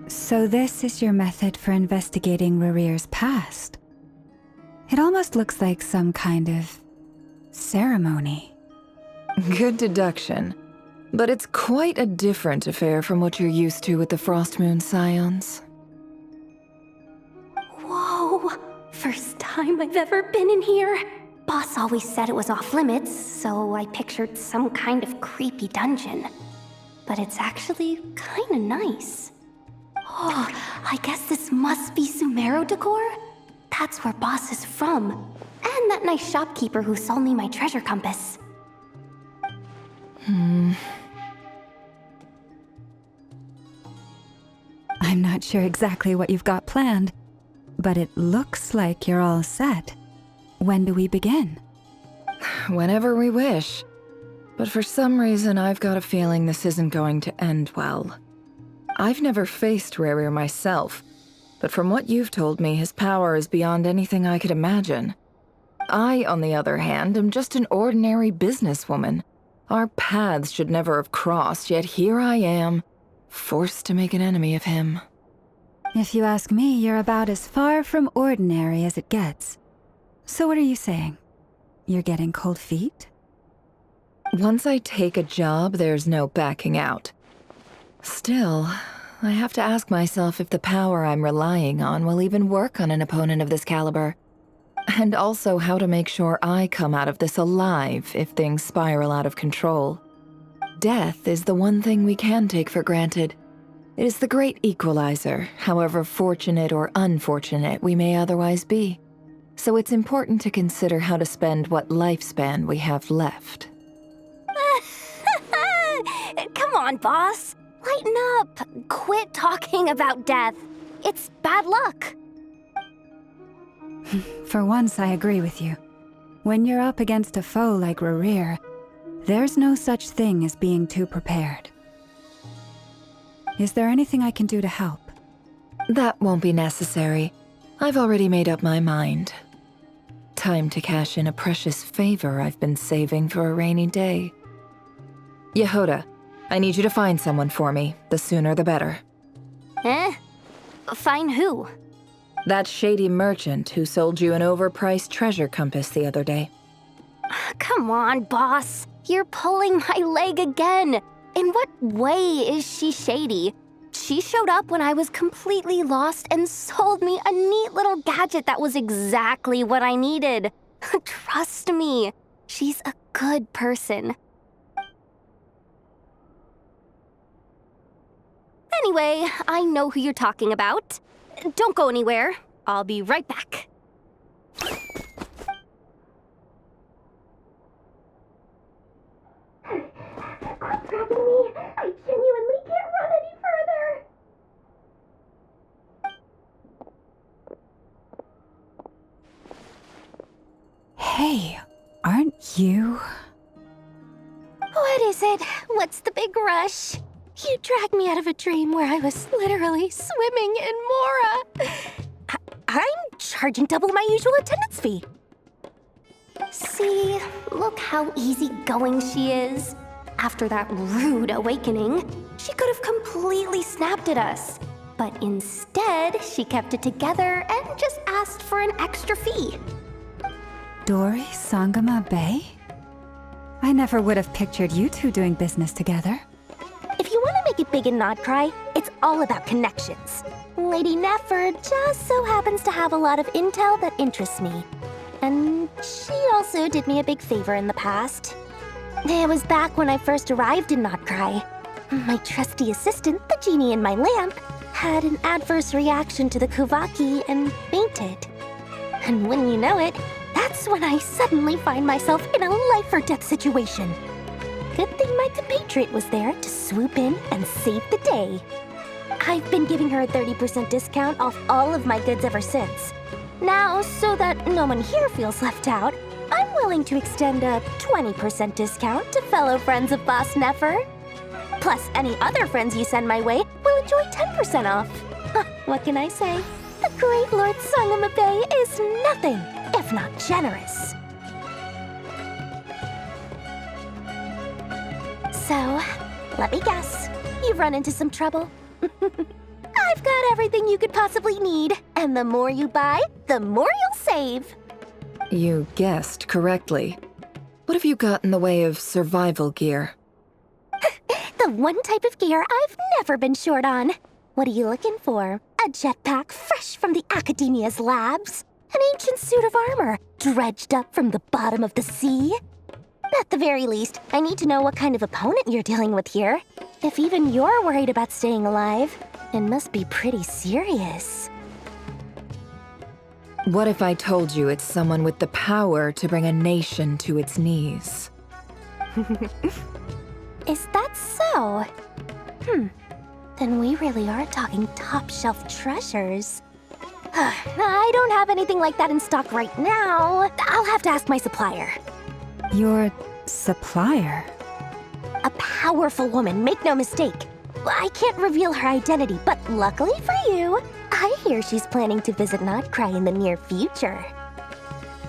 So this is your method for investigating Rarir's past. It almost looks like some kind of ceremony. Good deduction. But it's quite a different affair from what you're used to with the Frostmoon Scions. Whoa! First time I've ever been in here. Boss always said it was off limits, so I pictured some kind of creepy dungeon. But it's actually kinda nice. Oh, I guess this must be Sumero decor? That's where Boss is from. And that nice shopkeeper who sold me my treasure compass. I'm not sure exactly what you've got planned, but it looks like you're all set. When do we begin? Whenever we wish. But for some reason, I've got a feeling this isn't going to end well. I've never faced Rerir myself, but from what you've told me, his power is beyond anything I could imagine. I, on the other hand, am just an ordinary businesswoman. Our paths should never have crossed, yet here I am, forced to make an enemy of him. If you ask me, you're about as far from ordinary as it gets. So what are you saying? You're getting cold feet? Once I take a job, there's no backing out. Still, I have to ask myself if the power I'm relying on will even work on an opponent of this caliber. And also how to make sure I come out of this alive if things spiral out of control. Death is the one thing we can take for granted. It is the great equalizer, however fortunate or unfortunate we may otherwise be. So it's important to consider how to spend what lifespan we have left. Come on, boss. Lighten up. Quit talking about death. It's bad luck. For once, I agree with you. When you're up against a foe like Rerir, there's no such thing as being too prepared. Is there anything I can do to help? That won't be necessary. I've already made up my mind. Time to cash in a precious favor I've been saving for a rainy day. Yehoda, I need you to find someone for me. The sooner the better. Find who? That shady merchant who sold you an overpriced treasure compass the other day. Come on, boss. You're pulling my leg again. In what way is she shady? She showed up when I was completely lost and sold me a neat little gadget that was exactly what I needed. Trust me, she's a good person. Anyway, I know who you're talking about. Don't go anywhere. I'll be right back. Quit grabbing me. I genuinely can't run any further. Hey, aren't you? What is it? What's the big rush? You dragged me out of a dream where I was literally swimming in Mora. I'm charging double my usual attendance fee. See, look how easygoing she is. After that rude awakening, she could have completely snapped at us. But instead, she kept it together and just asked for an extra fee. Dori Sangama Bay? I never would have pictured you two doing business together. If you want to make it big in nodkrai, it's all about connections. Lady Nefer just so happens to have a lot of intel that interests me. And she also did me a big favor in the past. It was back when I first arrived in nodkrai. My trusty assistant, the genie in my lamp, had an adverse reaction to the Kuvaki and fainted. And when you know it, that's when I suddenly find myself in a life-or-death situation. Good thing my compatriot was there to swoop in and save the day. I've been giving her a 30% discount off all of my goods ever since. Now, so that no one here feels left out, I'm willing to extend a 20% discount to fellow friends of Boss Nefer. Plus, any other friends you send my way will enjoy 10% off. What can I say? The great Lord Sangamabe is nothing if not generous. So, let me guess. You've run into some trouble? I've got everything you could possibly need. And the more you buy, the more you'll save. You guessed correctly. What have you got in the way of survival gear? The one type of gear I've never been short on. What are you looking for? A jetpack fresh from the Academia's labs? An ancient suit of armor dredged up from the bottom of the sea? At the very least, I need to know what kind of opponent you're dealing with here. If even you're worried about staying alive, it must be pretty serious. What if I told you it's someone with the power to bring a nation to its knees? Is that so? Then we really are talking top-shelf treasures. I don't have anything like that in stock right now. I'll have to ask my supplier. Your supplier? powerful woman, make no mistake. I can't reveal her identity, but luckily for you, I hear she's planning to visit Nodkrai in the near future.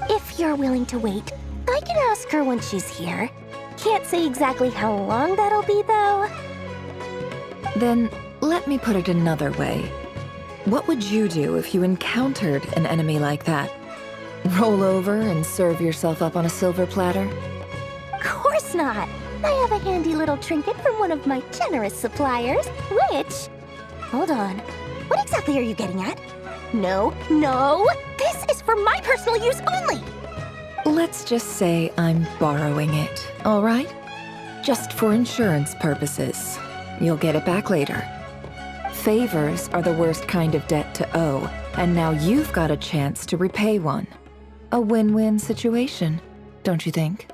If you're willing to wait, I can ask her when she's here. Can't say exactly how long that'll be, though. Then, let me put it another way. What would you do if you encountered an enemy like that? Roll over and serve yourself up on a silver platter? Of course not. I have a handy little trinket from one of my generous suppliers, which... Hold on. What exactly are you getting at? No, no! This is for my personal use only! Let's just say I'm borrowing it, all right? Just for insurance purposes. You'll get it back later. Favors are the worst kind of debt to owe, and now you've got a chance to repay one. A win-win situation, don't you think?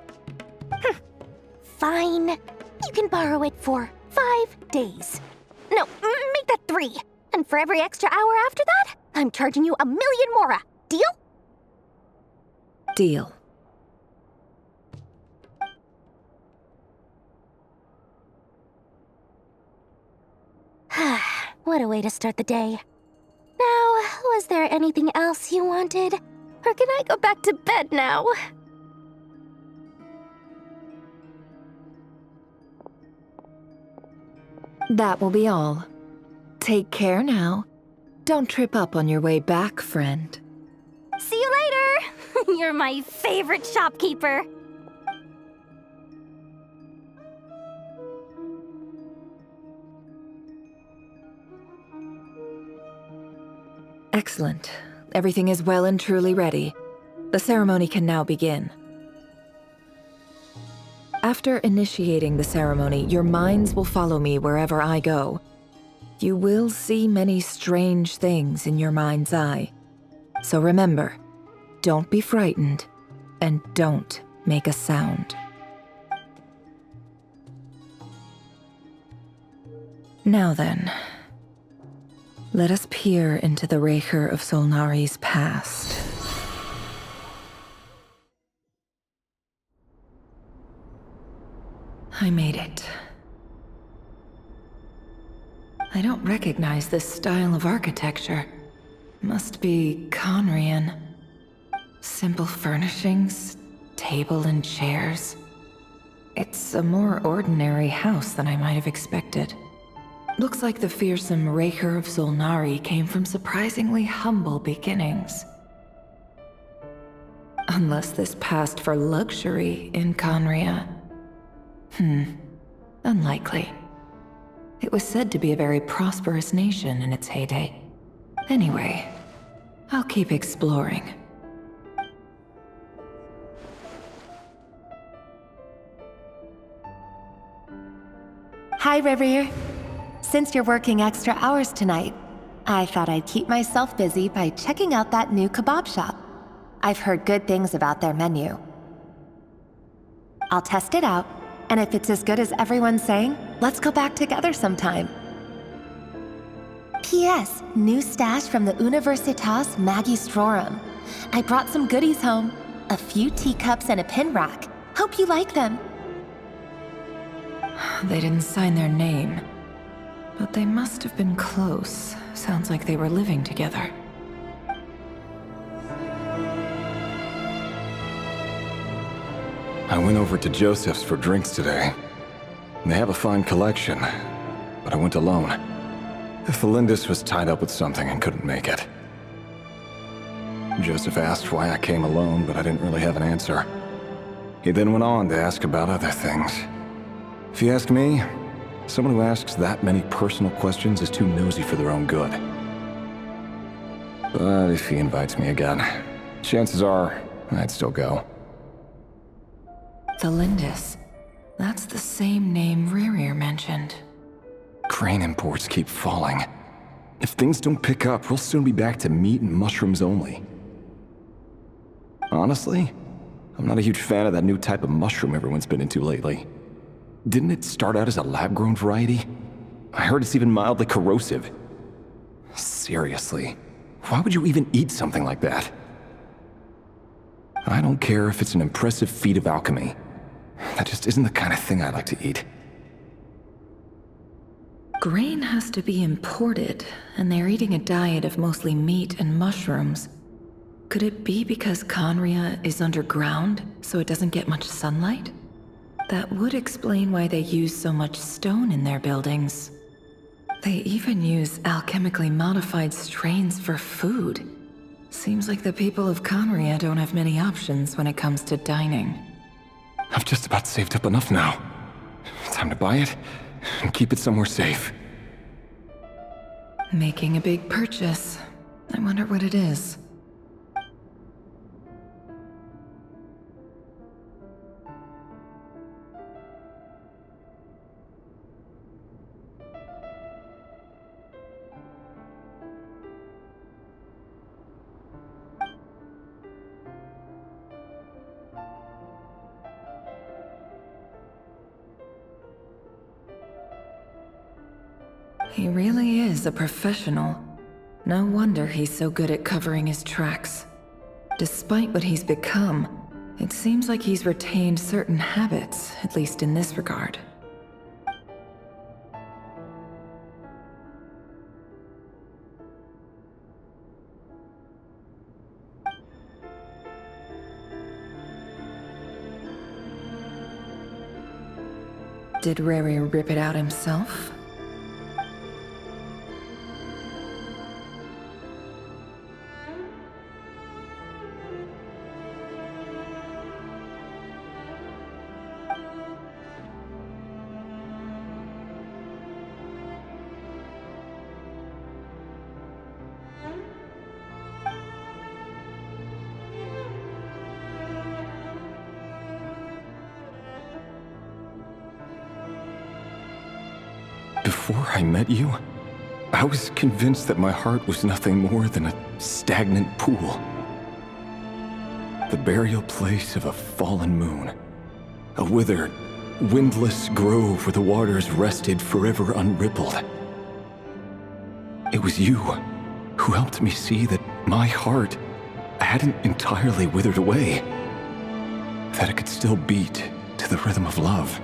Fine. You can borrow it for 5 days. No, make that 3. And for every extra hour after that, I'm charging you 1,000,000 mora. Deal? Deal. What a way to start the day. Now, was there anything else you wanted? Or can I go back to bed now? That will be all. Take care now. Don't trip up on your way back, friend. See you later! You're my favorite shopkeeper. Excellent. Everything is well and truly ready. The ceremony can now begin. After initiating the ceremony, your minds will follow me wherever I go. You will see many strange things in your mind's eye. So remember, don't be frightened, and don't make a sound. Now then, let us peer into the Raker of Solnari's past. I made it. I don't recognize this style of architecture. Must be Conrian. Simple furnishings, table and chairs. It's a more ordinary house than I might have expected. Looks like the fearsome Raker of Solnari came from surprisingly humble beginnings. Unless this passed for luxury in Conria. Unlikely. It was said to be a very prosperous nation in its heyday. Anyway, I'll keep exploring. Hi, Rivier. Since you're working extra hours tonight, I thought I'd keep myself busy by checking out that new kebab shop. I've heard good things about their menu. I'll test it out, and if it's as good as everyone's saying, let's go back together sometime. P.S. New stash from the Universitas Magistrorum. I brought some goodies home. A few teacups and a pin rack. Hope you like them. They didn't sign their name, but they must have been close. Sounds like they were living together. I went over to Joseph's for drinks today. They have a fine collection, but I went alone. Thelindis was tied up with something and couldn't make it. Joseph asked why I came alone, but I didn't really have an answer. He then went on to ask about other things. If you ask me, someone who asks that many personal questions is too nosy for their own good. But if he invites me again, chances are I'd still go. Thelindis. That's the same name Rerir mentioned. Crane imports keep falling. If things don't pick up, we'll soon be back to meat and mushrooms only. Honestly, I'm not a huge fan of that new type of mushroom everyone's been into lately. Didn't it start out as a lab-grown variety? I heard it's even mildly corrosive. Seriously, why would you even eat something like that? I don't care if it's an impressive feat of alchemy. That just isn't the kind of thing I like to eat. Grain has to be imported, and they're eating a diet of mostly meat and mushrooms. Could it be because Conria is underground, so it doesn't get much sunlight? That would explain why they use so much stone in their buildings. They even use alchemically modified strains for food. Seems like the people of Conria don't have many options when it comes to dining. I've just about saved up enough now. Time to buy it and keep it somewhere safe. Making a big purchase. I wonder what it is. He really is a professional. No wonder he's so good at covering his tracks. Despite what he's become, it seems like he's retained certain habits, at least in this regard. Did Rary rip it out himself? Before I met you, I was convinced that my heart was nothing more than a stagnant pool. The burial place of a fallen moon. A withered, windless grove where the waters rested forever unrippled. It was you who helped me see that my heart hadn't entirely withered away. That it could still beat to the rhythm of love.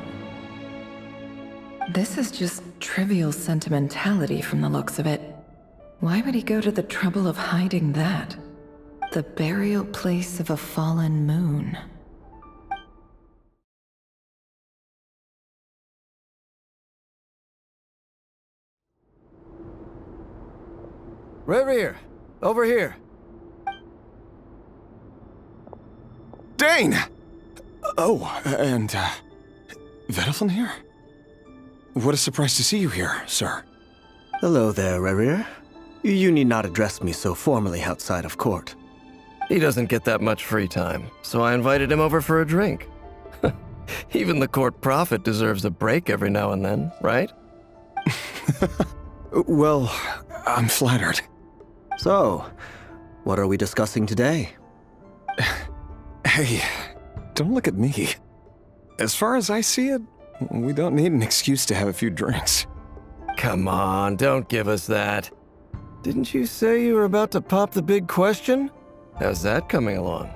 This is just trivial sentimentality from the looks of it. Why would he go to the trouble of hiding that? The burial place of a fallen moon. Rerir, over here. Dane! Oh, and, Vedelfin here? What a surprise to see you here, sir. Hello there, Rerir. You need not address me so formally outside of court. He doesn't get that much free time, so I invited him over for a drink. Even the court prophet deserves a break every now and then, right? Well, I'm flattered. So, what are we discussing today? Hey, don't look at me. As far as I see it, we don't need an excuse to have a few drinks. Come on, don't give us that. Didn't you say you were about to pop the big question? How's that coming along?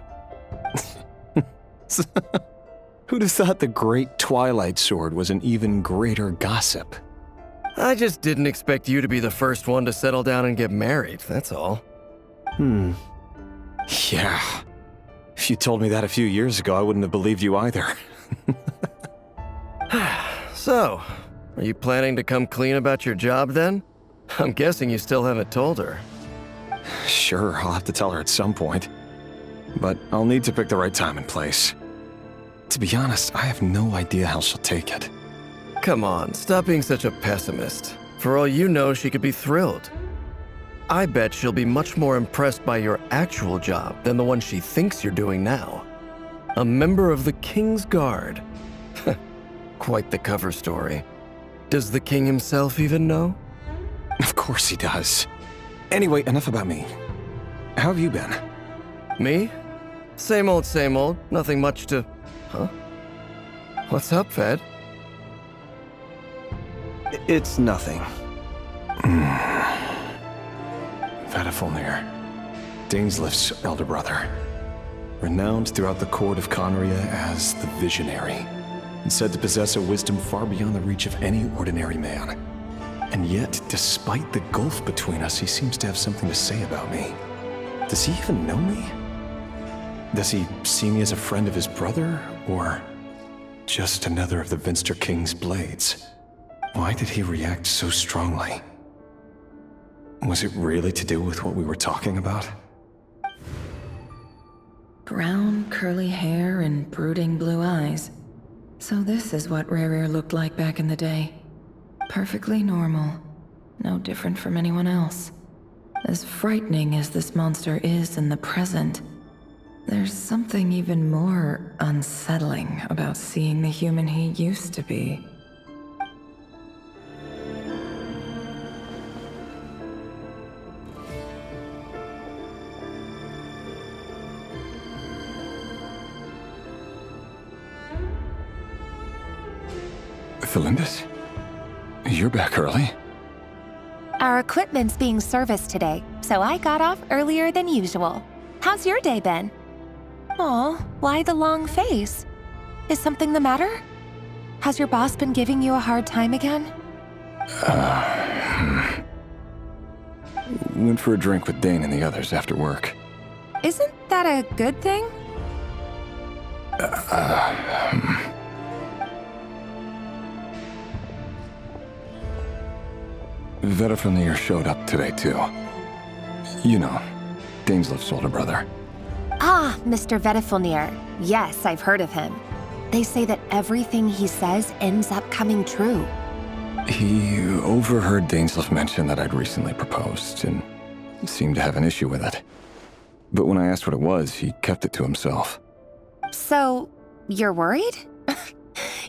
Who'd have thought the great Twilight Sword was an even greater gossip? I just didn't expect you to be the first one to settle down and get married, that's all. Yeah. If you told me that a few years ago, I wouldn't have believed you either. So, are you planning to come clean about your job then? I'm guessing you still haven't told her. Sure, I'll have to tell her at some point. But I'll need to pick the right time and place. To be honest, I have no idea how she'll take it. Come on, stop being such a pessimist. For all you know, she could be thrilled. I bet she'll be much more impressed by your actual job than the one she thinks you're doing now. A member of the King's Guard. Quite the cover story. Does the king himself even know? Of course he does. Anyway, enough about me. How have you been? Me? Same old, same old. Nothing much to... Huh? What's up, Fed? It's nothing. Vedelfin, Dainslift's elder brother. Renowned throughout the court of Conria as the Visionary, and said to possess a wisdom far beyond the reach of any ordinary man. And yet, despite the gulf between us, he seems to have something to say about me. Does he even know me? Does he see me as a friend of his brother, or just another of the Vinster King's blades? Why did he react so strongly? Was it really to do with what we were talking about? Brown, curly hair and brooding blue eyes. So this is what Rerir looked like back in the day. Perfectly normal. No different from anyone else. As frightening as this monster is in the present, there's something even more unsettling about seeing the human he used to be. Felindis? You're back early. Our equipment's being serviced today, so I got off earlier than usual. How's your day been? Aw, why the long face? Is something the matter? Has your boss been giving you a hard time again? Went for a drink with Dane and the others after work. Isn't that a good thing? Vedifnir showed up today, too. You know, Daneslif's older brother. Ah, Mr. Vedifnir. Yes, I've heard of him. They say that everything he says ends up coming true. He overheard Daneslif mention that I'd recently proposed, and seemed to have an issue with it. But when I asked what it was, he kept it to himself. So, you're worried?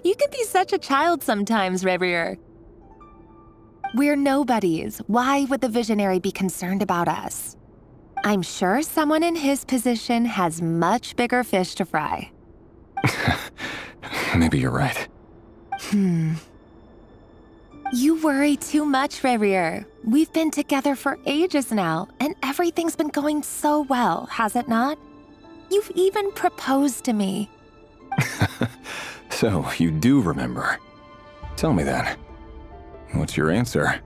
You can be such a child sometimes, Rerir. We're nobodies. Why would the visionary be concerned about us? I'm sure someone in his position has much bigger fish to fry. Maybe you're right. You worry too much, Rerir. We've been together for ages now, and everything's been going so well, has it not? You've even proposed to me. So, you do remember. Tell me then. What's your answer?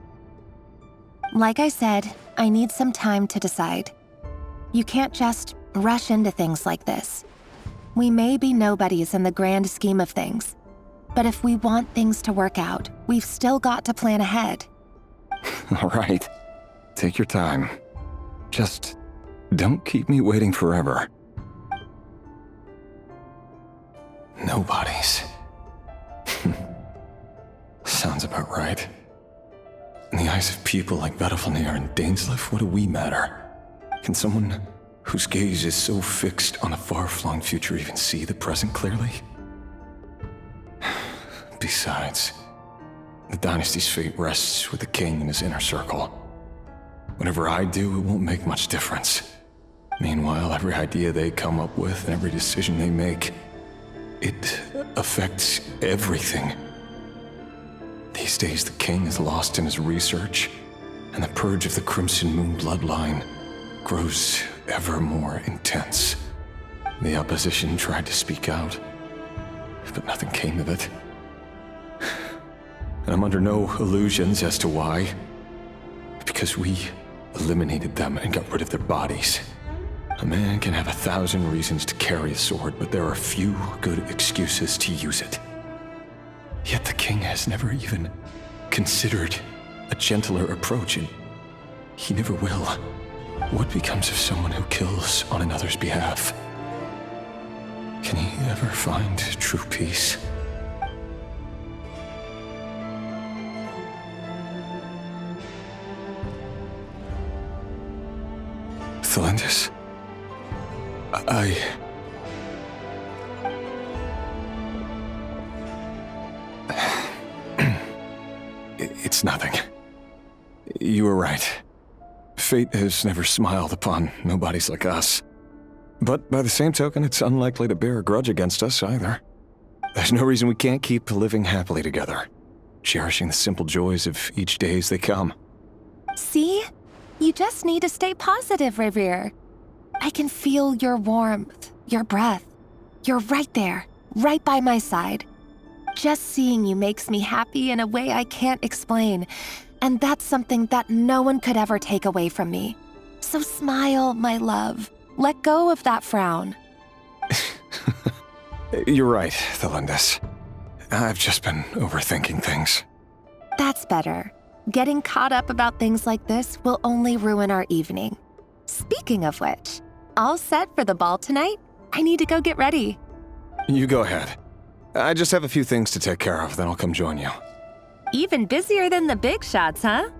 Like I said, I need some time to decide. You can't just rush into things like this. We may be nobodies in the grand scheme of things, but if we want things to work out, we've still got to plan ahead. All right. Take your time. Just don't keep me waiting forever. Nobodies. Sounds about right. In the eyes of people like Vedifnir and Daneslif, what do we matter? Can someone whose gaze is so fixed on a far-flung future even see the present clearly? Besides, the dynasty's fate rests with the king and his inner circle. Whatever I do, it won't make much difference. Meanwhile, every idea they come up with and every decision they make, it affects everything. These days, the king is lost in his research, and the purge of the Crimson Moon bloodline grows ever more intense. The opposition tried to speak out, but nothing came of it. And I'm under no illusions as to why. Because we eliminated them and got rid of their bodies. A man can have 1,000 reasons to carry a sword, but there are few good excuses to use it. Yet the king has never even considered a gentler approach, and he never will. What becomes of someone who kills on another's behalf? Can he ever find true peace? Felindis, It's nothing. You were right. Fate has never smiled upon nobodies like us. But by the same token, it's unlikely to bear a grudge against us either. There's no reason we can't keep living happily together, cherishing the simple joys of each day as they come. See? You just need to stay positive, Rerir. I can feel your warmth, your breath. You're right there, right by my side. Just seeing you makes me happy in a way I can't explain. And that's something that no one could ever take away from me. So smile, my love. Let go of that frown. You're right, Thelindis. I've just been overthinking things. That's better. Getting caught up about things like this will only ruin our evening. Speaking of which, all set for the ball tonight? I need to go get ready. You go ahead. I just have a few things to take care of, then I'll come join you. Even busier than the big shots, huh?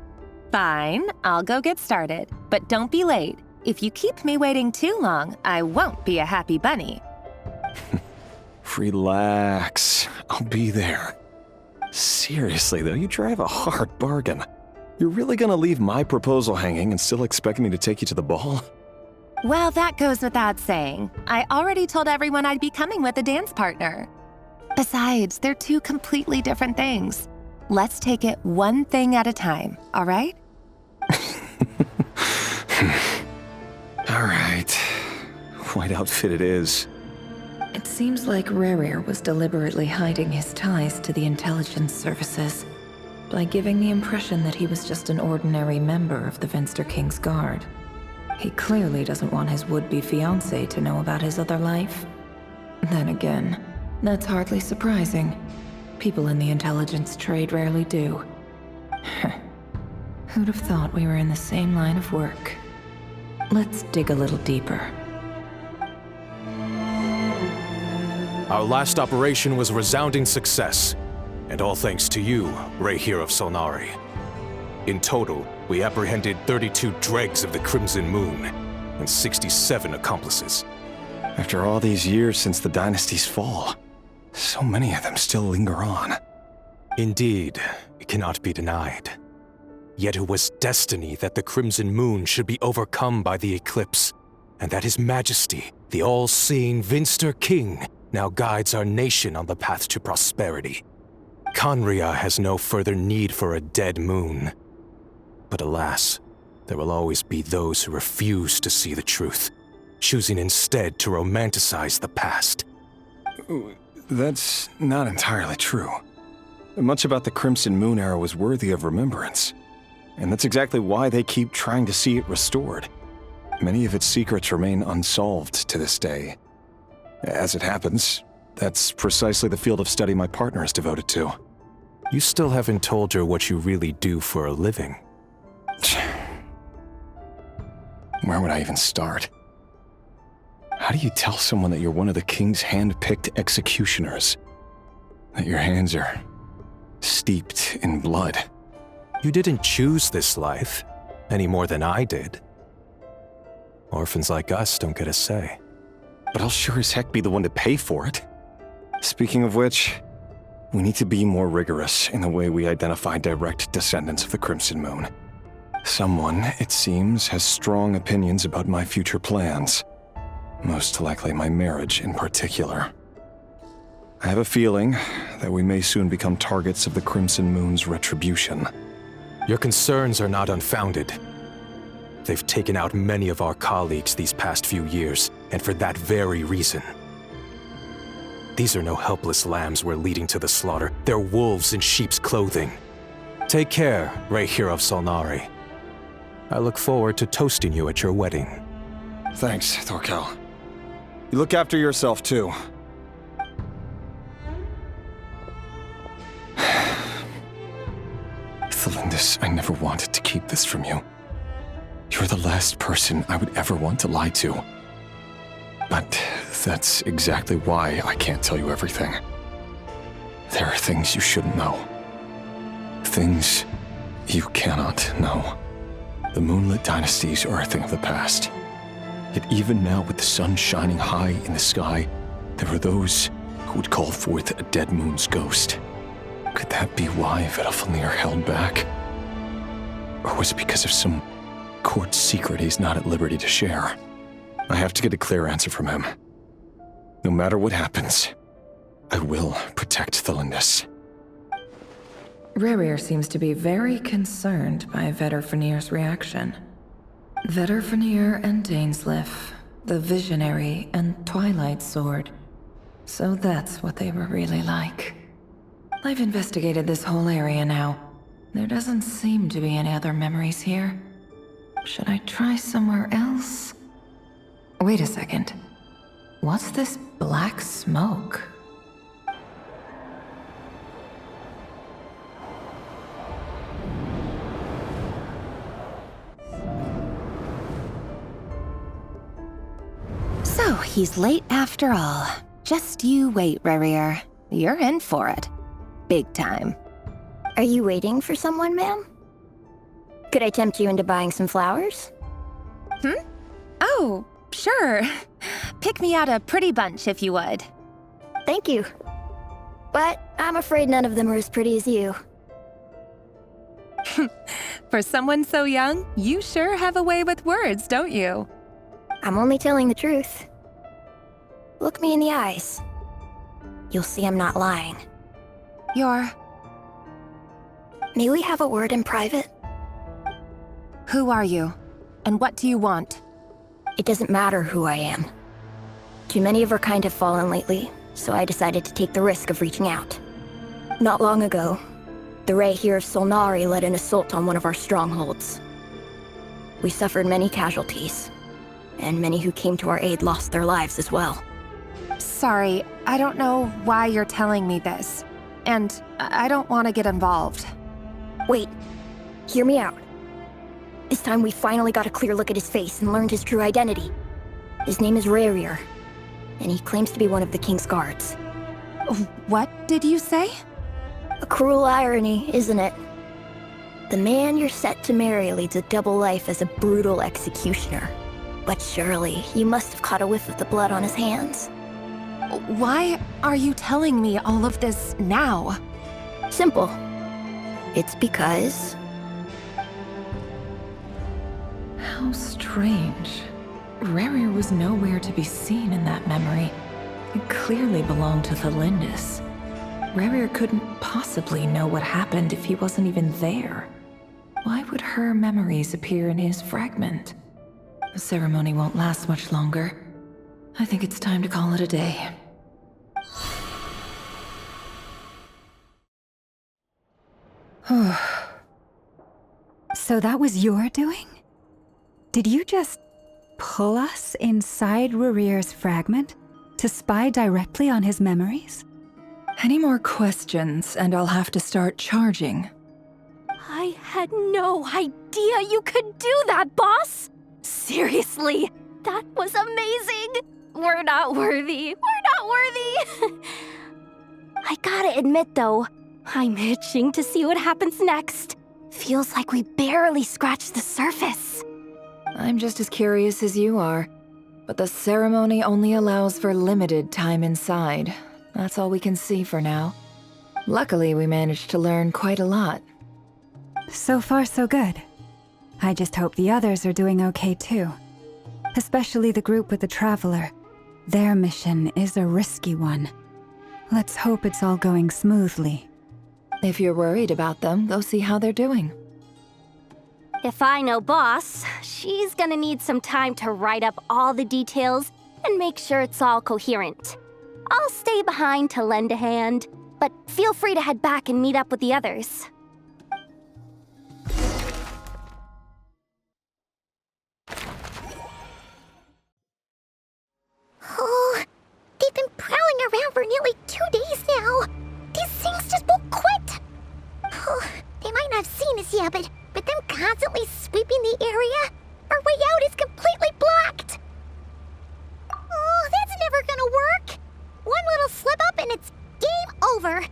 Fine, I'll go get started. But don't be late. If you keep me waiting too long, I won't be a happy bunny. Relax. I'll be there. Seriously, though, you drive a hard bargain. You're really gonna leave my proposal hanging and still expect me to take you to the ball? Well, that goes without saying. I already told everyone I'd be coming with a dance partner. Besides, they're two completely different things. Let's take it one thing at a time, all right? All right. White outfit it is. It seems like Rerir was deliberately hiding his ties to the intelligence services by giving the impression that he was just an ordinary member of the Venster King's Guard. He clearly doesn't want his would-be fiancée to know about his other life. Then again, that's hardly surprising. People in the intelligence trade rarely do. Who'd have thought we were in the same line of work? Let's dig a little deeper. Our last operation was a resounding success, and all thanks to you, Rehyr of Solnari. In total, we apprehended 32 dregs of the Crimson Moon, and 67 accomplices. After all these years since the dynasty's fall, so many of them still linger on. Indeed, it cannot be denied. Yet it was destiny that the Crimson Moon should be overcome by the eclipse, and that His Majesty, the all-seeing Venster King, now guides our nation on the path to prosperity. Khaenri'ah has no further need for a dead moon. But alas, there will always be those who refuse to see the truth, choosing instead to romanticize the past. That's not entirely true. Much about the Crimson Moon era was worthy of remembrance, and that's exactly why they keep trying to see it restored. Many of its secrets remain unsolved to this day. As it happens, that's precisely the field of study my partner is devoted to. You still haven't told her what you really do for a living. Where would I even start? How do you tell someone that you're one of the king's hand-picked executioners? That your hands are steeped in blood? You didn't choose this life, any more than I did. Orphans like us don't get a say. But I'll sure as heck be the one to pay for it. Speaking of which, we need to be more rigorous in the way we identify direct descendants of the Crimson Moon. Someone, it seems, has strong opinions about my future plans. Most likely my marriage in particular. I have a feeling that we may soon become targets of the Crimson Moon's retribution. Your concerns are not unfounded. They've taken out many of our colleagues these past few years, and for that very reason. These are no helpless lambs we're leading to the slaughter. They're wolves in sheep's clothing. Take care, Rehyr of Solnari. I look forward to toasting you at your wedding. Thanks, Thorkel. You look after yourself, too. Thelindis, I never wanted to keep this from you. You're the last person I would ever want to lie to. But that's exactly why I can't tell you everything. There are things you shouldn't know. Things you cannot know. The moonlit dynasties are a thing of the past. Yet even now, with the sun shining high in the sky, there are those who would call forth a dead moon's ghost. Could that be why Vedalfnir held back? Or was it because of some court secret he's not at liberty to share? I have to get a clear answer from him. No matter what happens, I will protect Thelindis. Rerir seems to be very concerned by Vedalfnir's reaction. Vedalfnir and Dainsleif, the Visionary and Twilight Sword. So that's what they were really like. I've investigated this whole area now. There doesn't seem to be any other memories here. Should I try somewhere else? Wait a second. What's this black smoke? So, he's late after all. Just you wait, Rarier. You're in for it. Big time. Are you waiting for someone, ma'am? Could I tempt you into buying some flowers? Oh, sure. Pick me out a pretty bunch if you would. Thank you. But I'm afraid none of them are as pretty as you. For someone so young, you sure have a way with words, don't you? I'm only telling the truth. Look me in the eyes. You'll see I'm not lying. May we have a word in private? Who are you? And what do you want? It doesn't matter who I am. Too many of our kind have fallen lately, so I decided to take the risk of reaching out. Not long ago, the Ray here of Solnari led an assault on one of our strongholds. We suffered many casualties, and many who came to our aid lost their lives as well. Sorry, I don't know why you're telling me this. And I don't want to get involved. Wait, hear me out. This time we finally got a clear look at his face and learned his true identity. His name is Rarier, and he claims to be one of the King's guards. What did you say? A cruel irony, isn't it? The man you're set to marry leads a double life as a brutal executioner. But surely, you must have caught a whiff of the blood on his hands. Why are you telling me all of this now? Simple. It's because... How strange. Rarier was nowhere to be seen in that memory. It clearly belonged to the Lindis. Rarier couldn't possibly know what happened if he wasn't even there. Why would her memories appear in his fragment? The ceremony won't last much longer. I think it's time to call it a day. So that was your doing? Did you just pull us inside Rarier's fragment to spy directly on his memories? Any more questions, and I'll have to start charging. I had no idea you could do that, boss! Seriously, that was amazing! We're not worthy. We're not worthy! I gotta admit, though, I'm itching to see what happens next. Feels like we barely scratched the surface. I'm just as curious as you are, but the ceremony only allows for limited time inside. That's all we can see for now. Luckily, we managed to learn quite a lot. So far, so good. I just hope the others are doing okay too. Especially the group with the Traveler. Their mission is a risky one. Let's hope it's all going smoothly. If you're worried about them, go see how they're doing. If I know Boss, she's gonna need some time to write up all the details and make sure it's all coherent. I'll stay behind to lend a hand, but feel free to head back and meet up with the others. Oh, they've been prowling around for nearly 2 days now. These things just won't quit. Oh, they might not have seen us yet, but with them constantly sweeping the area, our way out is completely blocked. Oh, that's never gonna work. One little slip up and it's game over.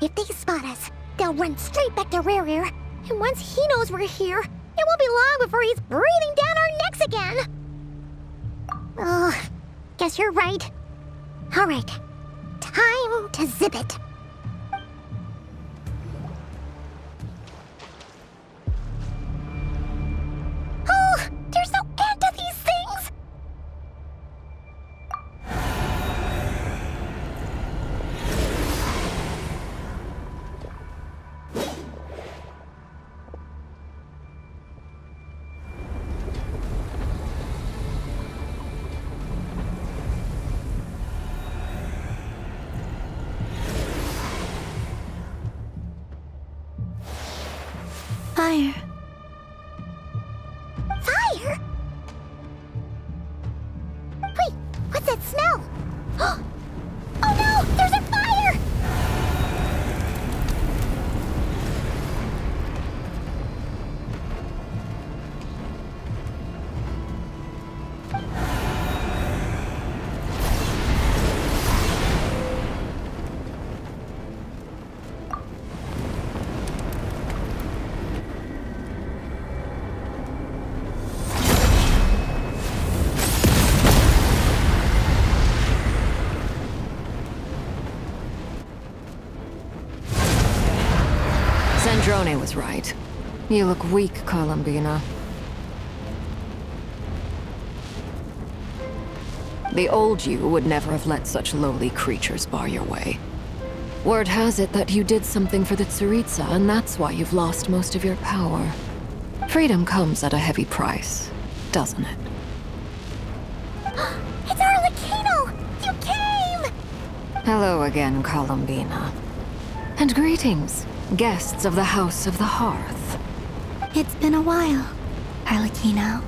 If they spot us, they'll run straight back to Rarier. And once he knows we're here, it won't be long before he's breathing down our necks again. Oh, guess you're right. All right, time to zip it. Oh, there's no end to these things! fire. Fire? Wait, what's that smell? Oh no! There's a fire! Sandrone was right. You look weak, Columbina. The old you would never have let such lowly creatures bar your way. Word has it that you did something for the Tsaritsa, and that's why you've lost most of your power. Freedom comes at a heavy price, doesn't it? It's Arlecchino! You came! Hello again, Columbina. And greetings, guests of the House of the Hearth. It's been a while, Arlecchino.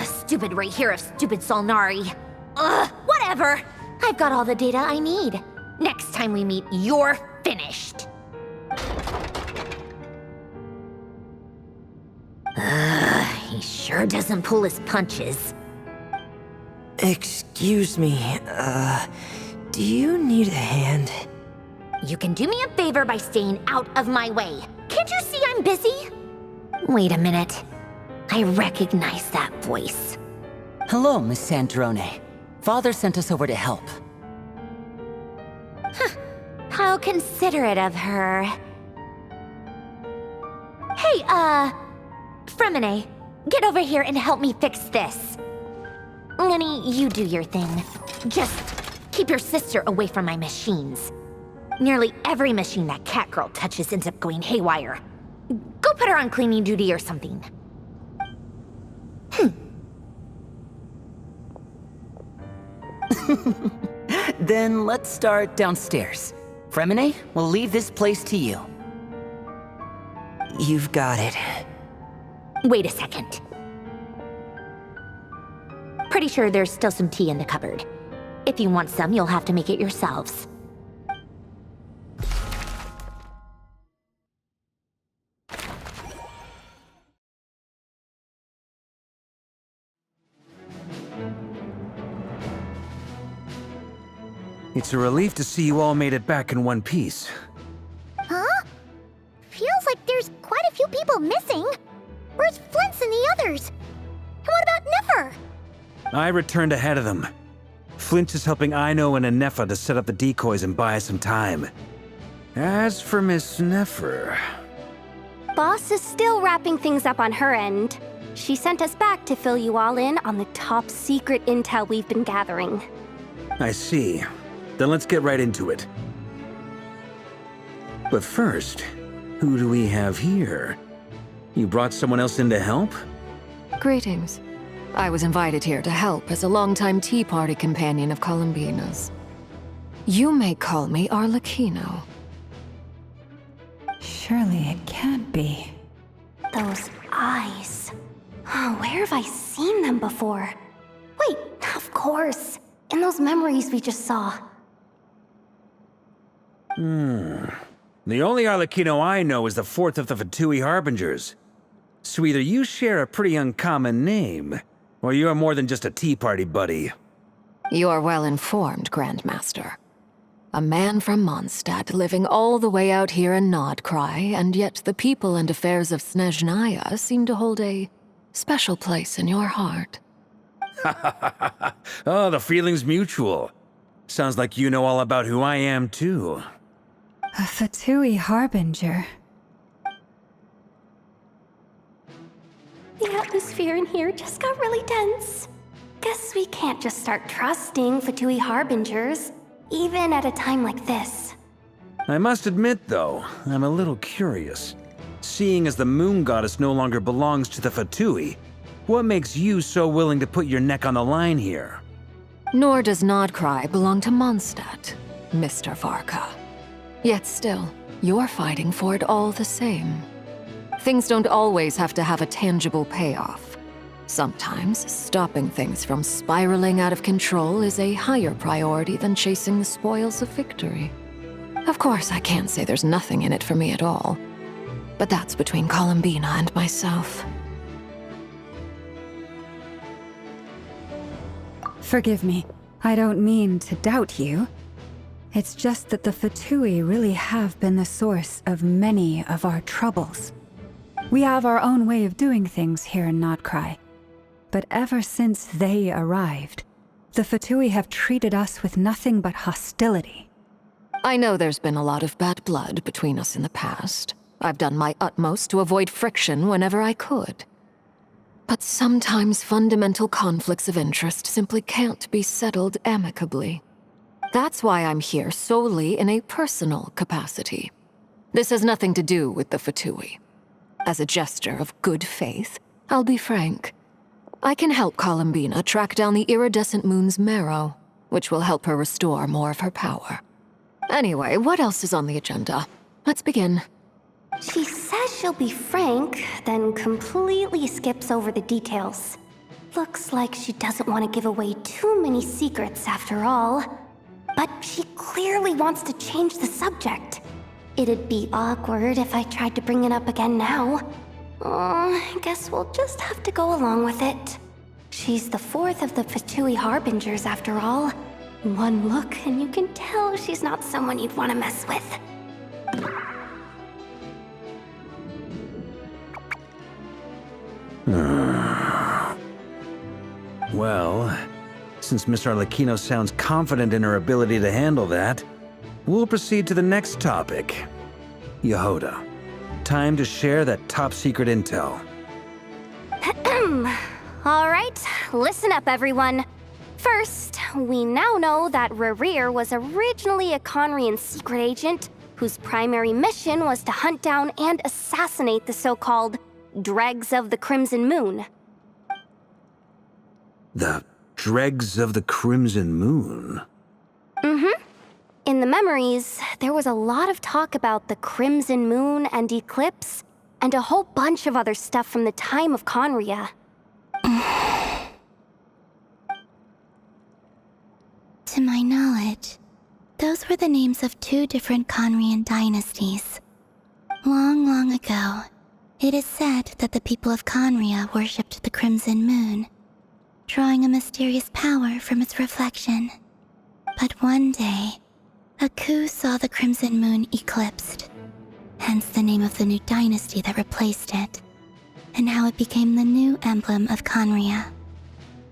Stupid right here of stupid Solnari. Ugh, whatever. I've got all the data I need. Next time we meet, you're finished. He sure doesn't pull his punches. Excuse me, do you need a hand? You can do me a favor by staying out of my way. Can't you see I'm busy? Wait a minute. I recognize that voice. Hello, Miss Sandrone. Father sent us over to help. How considerate of her. Hey, Fremine, get over here and help me fix this. Lenny, you do your thing. Just keep your sister away from my machines. Nearly every machine that cat girl touches ends up going haywire. Go put her on cleaning duty or something. Then let's start downstairs. Fremine, we'll leave this place to you. You've got it. Wait a second. Pretty sure there's still some tea in the cupboard. If you want some, you'll have to make it yourselves. It's a relief to see you all made it back in one piece. Huh? Feels like there's quite a few people missing. Where's Flint's and the others? And what about Nefer? I returned ahead of them. Flint is helping Ino and Anefa to set up the decoys and buy us some time. As for Miss Nefer... Boss is still wrapping things up on her end. She sent us back to fill you all in on the top secret intel we've been gathering. I see. Then let's get right into it. But first, who do we have here? You brought someone else in to help? Greetings. I was invited here to help as a longtime Tea Party companion of Columbina's. You may call me Arlecchino. Surely it can't be. Those eyes. Oh, where have I seen them before? Wait, of course. In those memories we just saw. The only Arlecchino I know is the fourth of the Fatui Harbingers. So either you share a pretty uncommon name, or you're more than just a Tea Party buddy. You're well informed, Grandmaster. A man from Mondstadt living all the way out here in Nodkrai, and yet the people and affairs of Snezhnaya seem to hold a special place in your heart. Oh, the feeling's mutual. Sounds like you know all about who I am, too. A Fatui Harbinger. The atmosphere in here just got really tense. Guess we can't just start trusting Fatui Harbingers, even at a time like this. I must admit, though, I'm a little curious. Seeing as the moon goddess no longer belongs to the Fatui, what makes you so willing to put your neck on the line here? Nor does Nodkrai belong to Mondstadt, Mr. Varka. Yet still, you're fighting for it all the same. Things don't always have to have a tangible payoff. Sometimes, stopping things from spiraling out of control is a higher priority than chasing the spoils of victory. Of course, I can't say there's nothing in it for me at all. But that's between Columbina and myself. Forgive me. I don't mean to doubt you. It's just that the Fatui really have been the source of many of our troubles. We have our own way of doing things here in Nodkrai. But ever since they arrived, the Fatui have treated us with nothing but hostility. I know there's been a lot of bad blood between us in the past. I've done my utmost to avoid friction whenever I could. But sometimes fundamental conflicts of interest simply can't be settled amicably. That's why I'm here solely in a personal capacity. This has nothing to do with the Fatui. As a gesture of good faith, I'll be frank. I can help Columbina track down the iridescent moon's marrow, which will help her restore more of her power. Anyway, what else is on the agenda? Let's begin. She says she'll be frank, then completely skips over the details. Looks like she doesn't want to give away too many secrets after all. But she clearly wants to change the subject. It'd be awkward if I tried to bring it up again now. I guess we'll just have to go along with it. She's the fourth of the Fatui Harbingers after all. One look and you can tell she's not someone you'd want to mess with. Well, since Miss Arlecchino sounds confident in her ability to handle that, we'll proceed to the next topic. Yehoda, time to share that top-secret intel. All right, listen up, everyone. First, we now know that Rerir was originally a Conrian secret agent whose primary mission was to hunt down and assassinate the so-called Dregs of the Crimson Moon. The Dregs of the Crimson Moon? Mm-hmm. In the memories, there was a lot of talk about the Crimson Moon and Eclipse, and a whole bunch of other stuff from the time of Conria. To my knowledge, those were the names of two different Conrian dynasties. Long, long ago, it is said that the people of Conria worshipped the Crimson Moon, drawing a mysterious power from its reflection. But one day, a coup saw the Crimson Moon eclipsed, hence the name of the new dynasty that replaced it, and how it became the new emblem of Conria.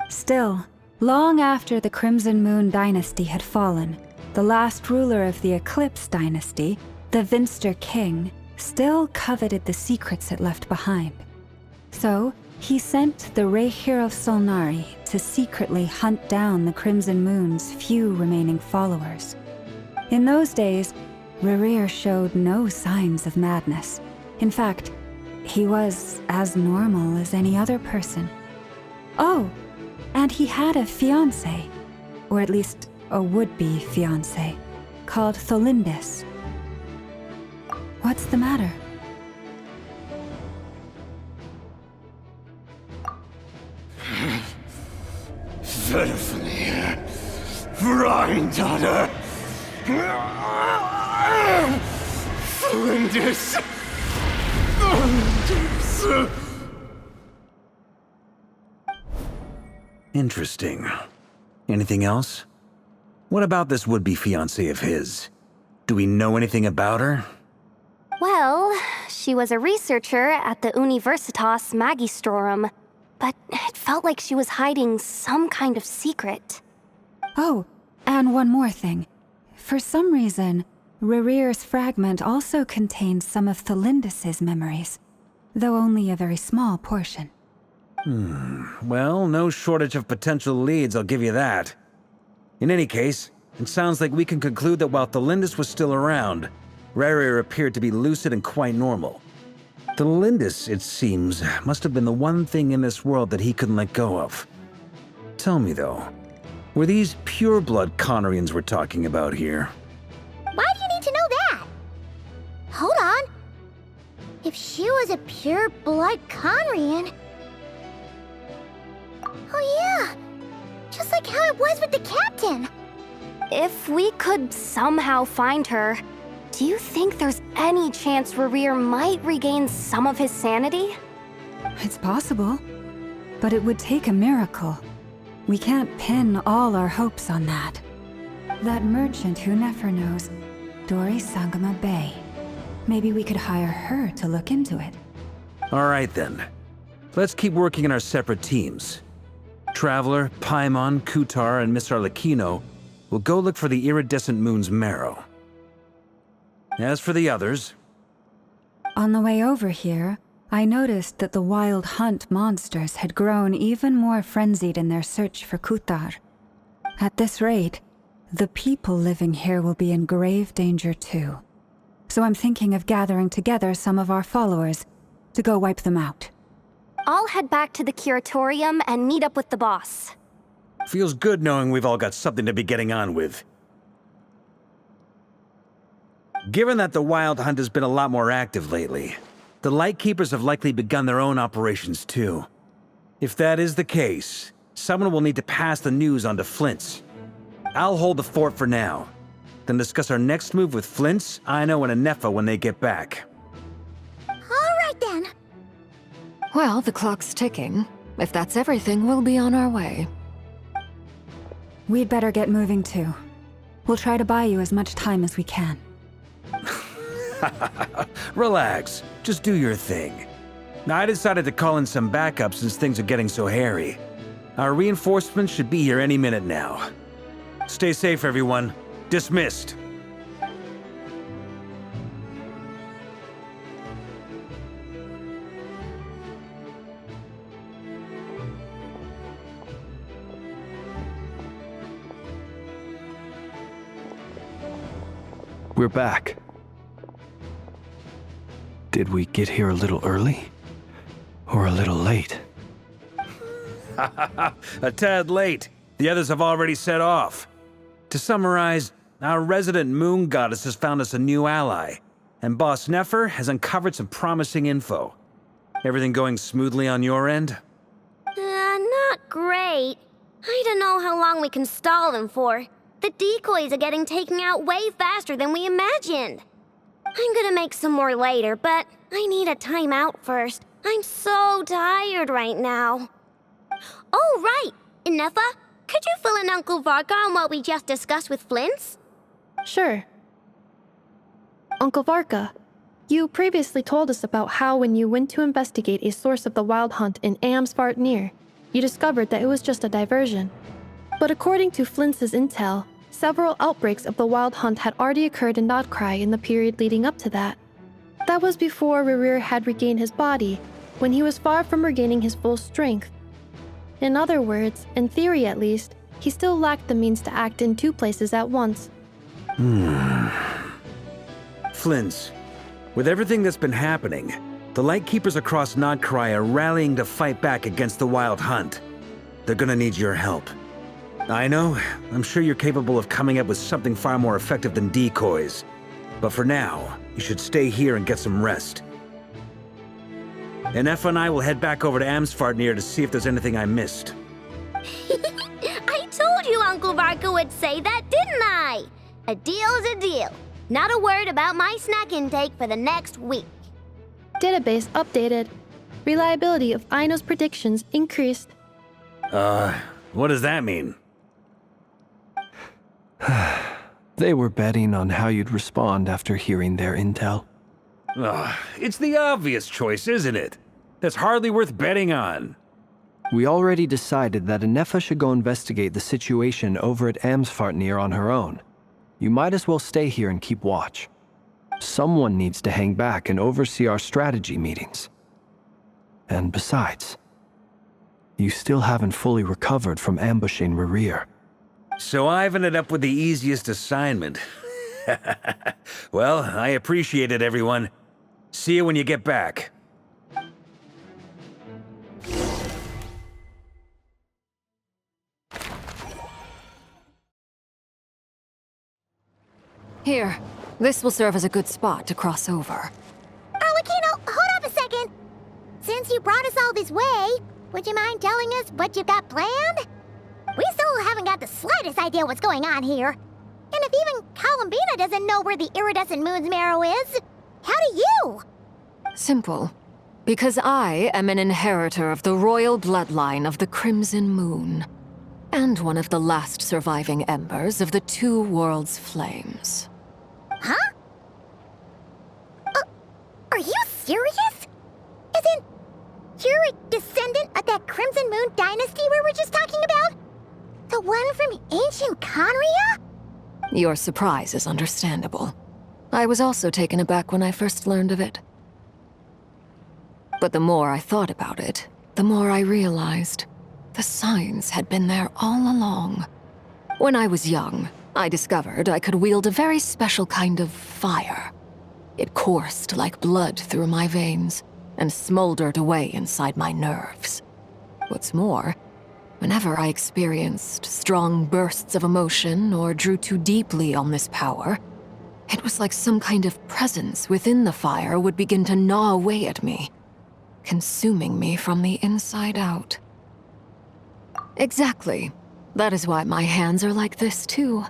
Still, long after the Crimson Moon dynasty had fallen, the last ruler of the Eclipse dynasty, the Vinster King, still coveted the secrets it left behind. So, he sent the Rehyr of Solnari to secretly hunt down the Crimson Moon's few remaining followers. In those days, Rerir showed no signs of madness. In fact, he was as normal as any other person. Oh, and he had a fiancé, or at least a would-be fiancé, called Tholindis. What's the matter? Verfnir, Rheindaughter, Flinders. Interesting. Anything else? What about this would-be fiancé of his? Do we know anything about her? Well, she was a researcher at the Universitas Magistrorum, but it felt like she was hiding some kind of secret. Oh, and one more thing. For some reason, Rerir's fragment also contains some of Tholindis' memories, though only a very small portion. Well, no shortage of potential leads, I'll give you that. In any case, it sounds like we can conclude that while Thelindis was still around, Rerir appeared to be lucid and quite normal. Thelindis, it seems, must have been the one thing in this world that he couldn't let go of. Tell me though, were these pure-blood Conorians we're talking about here? Why do you need to know that? Hold on. If she was a pure-blood Conrian... Oh yeah, just like how it was with the captain. If we could somehow find her, do you think there's any chance Rerir might regain some of his sanity? It's possible, but it would take a miracle. We can't pin all our hopes on that. That merchant who Nefer knows, Dori Sangama Bay. Maybe we could hire her to look into it. All right then. Let's keep working in our separate teams. Traveler, Paimon, Kutar, and Miss Arlecchino will go look for the iridescent moon's marrow. As for the others... On the way over here, I noticed that the wild hunt monsters had grown even more frenzied in their search for Kutar. At this rate, the people living here will be in grave danger too. So I'm thinking of gathering together some of our followers to go wipe them out. I'll head back to the curatorium and meet up with the boss. Feels good knowing we've all got something to be getting on with. Given that the Wild Hunt has been a lot more active lately, the Lightkeepers have likely begun their own operations too. If that is the case, someone will need to pass the news on to Flint's. I'll hold the fort for now, then discuss our next move with Flint's, Aino, and Anefa when they get back. All right then. Well, the clock's ticking. If that's everything, we'll be on our way. We'd better get moving too. We'll try to buy you as much time as we can. Relax. Just do your thing. I decided to call in some backup since things are getting so hairy. Our reinforcements should be here any minute now. Stay safe, everyone. Dismissed. We're back. Did we get here a little early? Or a little late? A tad late. The others have already set off. To summarize, our resident moon goddess has found us a new ally, and Boss Nefer has uncovered some promising info. Everything going smoothly on your end? Not great. I don't know how long we can stall them for. The decoys are getting taken out way faster than we imagined. I'm gonna make some more later, but I need a timeout first. I'm so tired right now. Oh, right! Inefa, could you fill in Uncle Varka on what we just discussed with Flint's? Sure. Uncle Varka, you previously told us about how when you went to investigate a source of the Wild Hunt in Amsvartnir, you discovered that it was just a diversion. But according to Flint's intel, several outbreaks of the Wild Hunt had already occurred in Nodkrai in the period leading up to that. That was before Rerir had regained his body, when he was far from regaining his full strength. In other words, in theory at least, he still lacked the means to act in two places at once. Flint's, with everything that's been happening, the Lightkeepers across Nodkrai are rallying to fight back against the Wild Hunt. They're gonna need your help. I know, I'm sure you're capable of coming up with something far more effective than decoys. But for now, you should stay here and get some rest. Anefa and I will head back over to Amsvartnir to see if there's anything I missed. I told you Uncle Varka would say that, didn't I? A deal is a deal. Not a word about my snack intake for the next week. Database updated. Reliability of Aino's predictions increased. What does that mean? They were betting on how you'd respond after hearing their intel. It's the obvious choice, isn't it? That's hardly worth betting on. We already decided that Anefa should go investigate the situation over at Amsvartnir on her own. You might as well stay here and keep watch. Someone needs to hang back and oversee our strategy meetings. And besides, you still haven't fully recovered from ambushing Rerir. So I've ended up with the easiest assignment. Well, I appreciate it, everyone. See you when you get back. Here, this will serve as a good spot to cross over. Arlecchino, hold up a second! Since you brought us all this way, would you mind telling us what you've got planned? We still haven't got the slightest idea what's going on here. And if even Columbina doesn't know where the iridescent moon's marrow is, how do you? Simple. Because I am an inheritor of the royal bloodline of the Crimson Moon, and one of the last surviving embers of the Two Worlds' flames. Huh? Are you serious? As in, you're a descendant of that Crimson Moon dynasty we were just talking about? The one from ancient Conria? Your surprise is understandable. I was also taken aback when I first learned of it. But the more I thought about it, the more I realized the signs had been there all along. When I was young, I discovered I could wield a very special kind of fire. It coursed like blood through my veins and smoldered away inside my nerves. What's more, whenever I experienced strong bursts of emotion or drew too deeply on this power, it was like some kind of presence within the fire would begin to gnaw away at me, consuming me from the inside out. Exactly. That is why my hands are like this, too.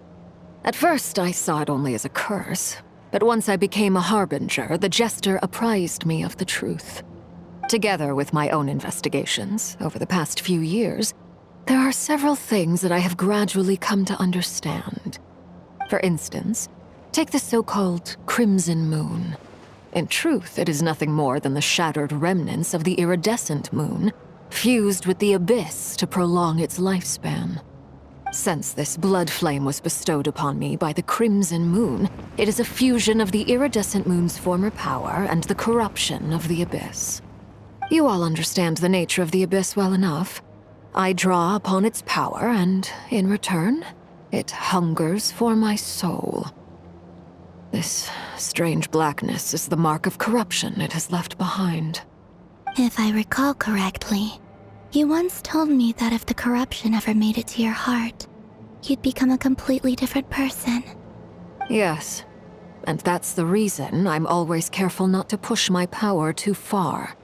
At first, I saw it only as a curse, but once I became a harbinger, the jester apprised me of the truth. Together with my own investigations over the past few years, there are several things that I have gradually come to understand. For instance, take the so-called Crimson Moon. In truth, it is nothing more than the shattered remnants of the iridescent moon, fused with the abyss to prolong its lifespan. Since this blood flame was bestowed upon me by the Crimson Moon, it is a fusion of the iridescent moon's former power and the corruption of the abyss. You all understand the nature of the abyss well enough. I draw upon its power, and in return, it hungers for my soul. This strange blackness is the mark of corruption it has left behind. If I recall correctly, you once told me that if the corruption ever made it to your heart, you'd become a completely different person. Yes, and that's the reason I'm always careful not to push my power too far.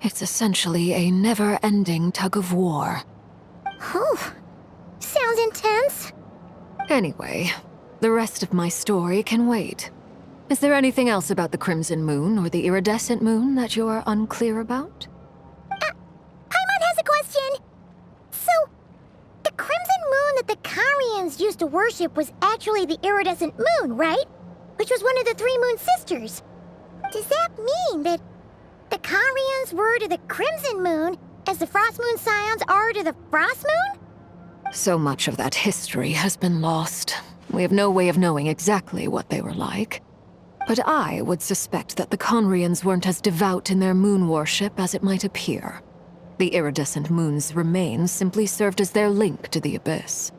It's essentially a never-ending tug-of-war. Oh, sounds intense. Anyway, the rest of my story can wait. Is there anything else about the Crimson Moon or the iridescent moon that you're unclear about? Paimon has a question. So, the Crimson Moon that the Carians used to worship was actually the iridescent moon, right? Which was one of the three moon sisters. Does that mean that the Carians were to the Crimson Moon as the Frost Moon Scions are to the Frost Moon? So much of that history has been lost. We have no way of knowing exactly what they were like. But I would suspect that the Conrians weren't as devout in their moon worship as it might appear. The iridescent moon's remains simply served as their link to the abyss.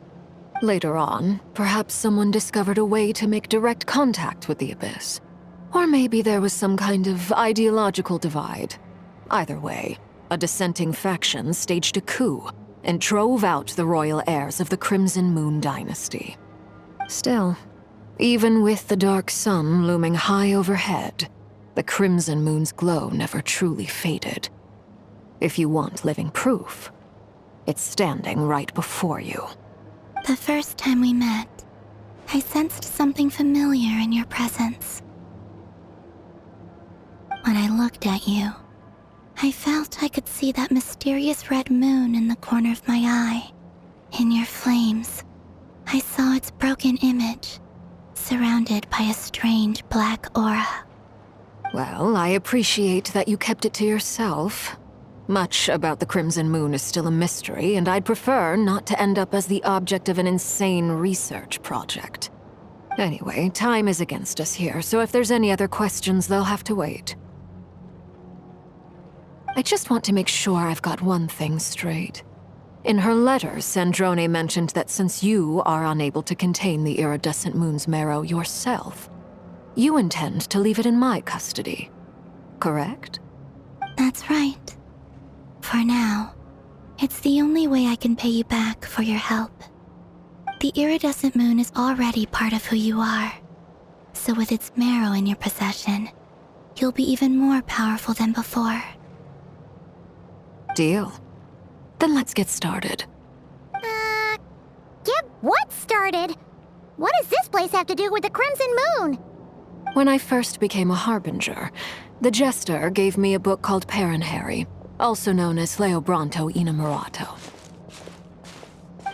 Later on, perhaps someone discovered a way to make direct contact with the abyss. Or maybe there was some kind of ideological divide. Either way, a dissenting faction staged a coup and drove out the royal heirs of the Crimson Moon dynasty. Still, even with the dark sun looming high overhead, the Crimson Moon's glow never truly faded. If you want living proof, it's standing right before you. The first time we met, I sensed something familiar in your presence. When I looked at you, I felt I could see that mysterious red moon in the corner of my eye. In your flames, I saw its broken image, surrounded by a strange black aura. Well, I appreciate that you kept it to yourself. Much about the Crimson Moon is still a mystery, and I'd prefer not to end up as the object of an insane research project. Anyway, time is against us here, so if there's any other questions, they'll have to wait. I just want to make sure I've got one thing straight. In her letter, Sandrone mentioned that since you are unable to contain the iridescent moon's marrow yourself, you intend to leave it in my custody. Correct? That's right. For now, it's the only way I can pay you back for your help. The iridescent moon is already part of who you are, so with its marrow in your possession, you'll be even more powerful than before. Deal. Then let's get started. Get what started? What does this place have to do with the Crimson Moon? When I first became a Harbinger, the Jester gave me a book called Paranhari, also known as Leobranto Innamorato.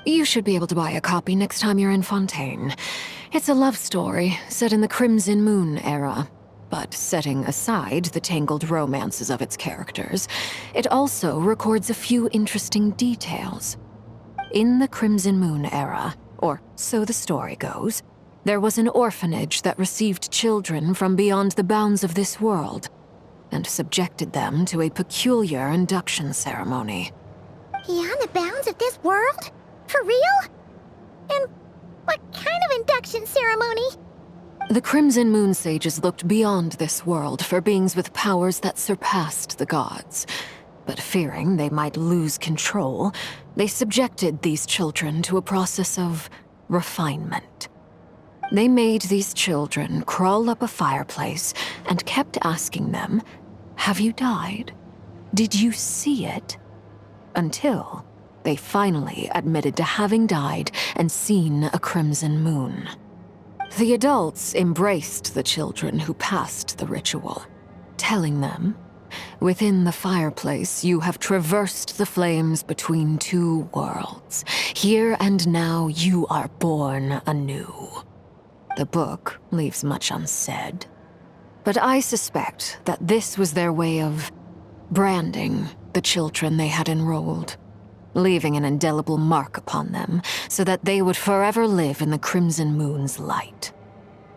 You should be able to buy a copy next time you're in Fontaine. It's a love story set in the Crimson Moon era. But setting aside the tangled romances of its characters, it also records a few interesting details. In the Crimson Moon era, or so the story goes, there was an orphanage that received children from beyond the bounds of this world, and subjected them to a peculiar induction ceremony. Beyond the bounds of this world? For real? And what kind of induction ceremony? The Crimson Moon sages looked beyond this world for beings with powers that surpassed the gods. But fearing they might lose control, they subjected these children to a process of refinement. They made these children crawl up a fireplace and kept asking them, "Have you died? Did you see it?" Until they finally admitted to having died and seen a crimson moon. The adults embraced the children who passed the ritual, telling them, "Within the fireplace, you have traversed the flames between two worlds. Here and now, you are born anew." The book leaves much unsaid, but I suspect that this was their way of branding the children they had enrolled, leaving an indelible mark upon them so that they would forever live in the Crimson Moon's light.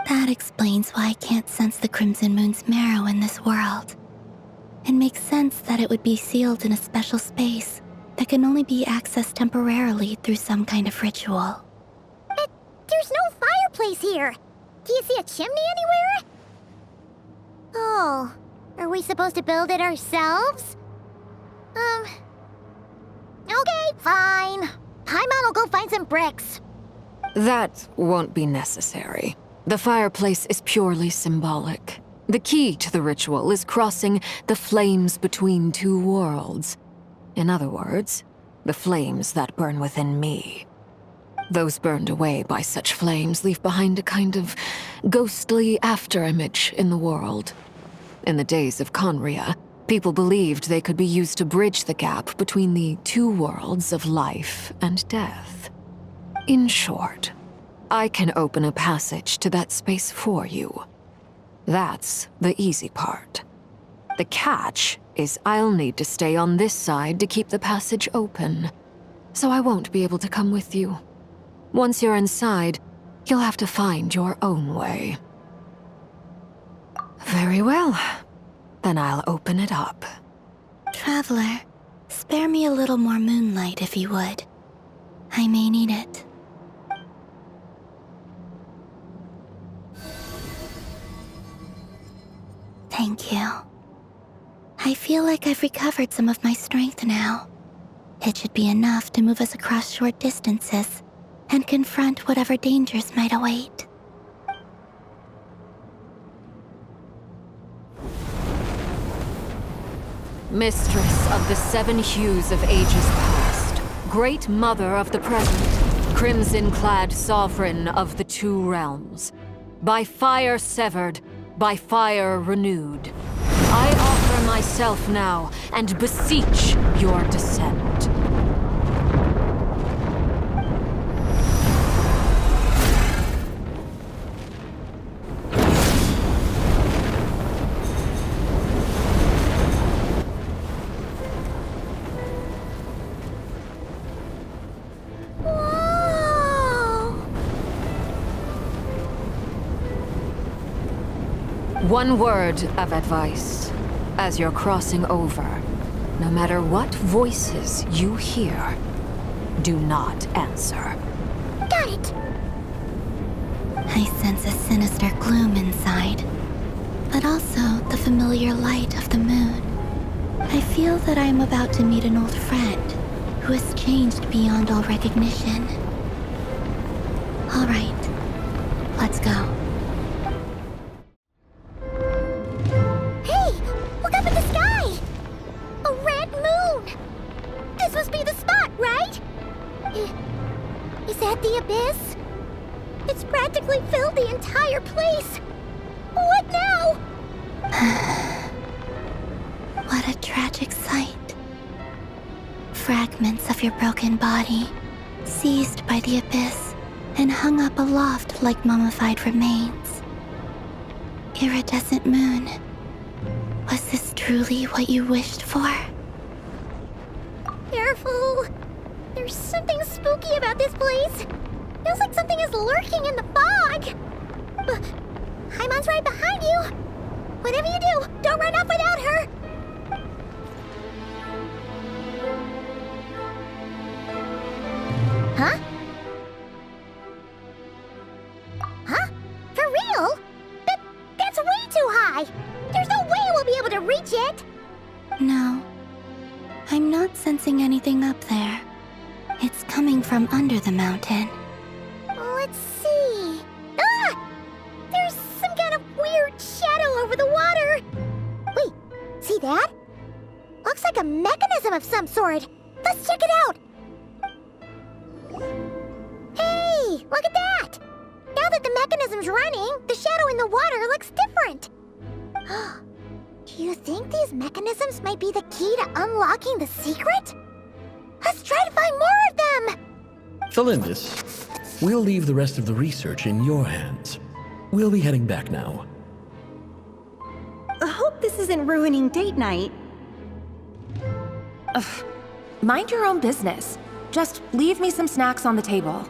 That explains why I can't sense the Crimson Moon's marrow in this world. It makes sense that it would be sealed in a special space that can only be accessed temporarily through some kind of ritual. But there's no fireplace here. Do you see a chimney anywhere? Oh, are we supposed to build it ourselves? Okay, fine. Paimon will go find some bricks. That won't be necessary. The fireplace is purely symbolic. The key to the ritual is crossing the flames between two worlds. In other words, the flames that burn within me. Those burned away by such flames leave behind a kind of ghostly afterimage in the world. In the days of Conria, people believed they could be used to bridge the gap between the two worlds of life and death. In short, I can open a passage to that space for you. That's the easy part. The catch is I'll need to stay on this side to keep the passage open, so I won't be able to come with you. Once you're inside, you'll have to find your own way. Very well. Then I'll open it up. Traveler, spare me a little more moonlight if you would. I may need it. Thank you. I feel like I've recovered some of my strength now. It should be enough to move us across short distances and confront whatever dangers might await. Mistress of the seven hues of ages past, great mother of the present, crimson-clad sovereign of the two realms, by fire severed, by fire renewed, I offer myself now and beseech your descent. One word of advice. As you're crossing over, no matter what voices you hear, Do not answer. Got it. I sense a sinister gloom inside, but also the familiar light of the moon. I feel that I am about to meet an old friend who has changed beyond all recognition. All right, let's go. Hey, look up at the sky! A red moon! This must be the spot, right? Is that the abyss? It's practically filled the entire place. What now? What a tragic sight. Fragments of your broken body, seized by the abyss, and hung up aloft like mummified remains. Iridescent moon. Was this truly what you wished for? Careful. There's something spooky about this place. Feels like something is lurking in the fog. Haimon's right behind you. Whatever you do, don't run off without her. Huh? Huh? For real? That's way too high. There's no way we'll be able to reach it. No. I'm not sensing anything up there. It's coming from under the mountain. Let's see. Ah! There's some kind of weird shadow over the water. Wait, see that? Looks like a mechanism of some sort. Let's check it out. Hey, look at that! Now that the mechanism's running, the shadow in the water looks different. Do you think these mechanisms might be the key to unlocking the secret? Let's try to find more of them! Felindis, we'll leave the rest of the research in your hands. We'll be heading back now. I hope this isn't ruining date night. Ugh. Mind your own business. Just leave me some snacks on the table.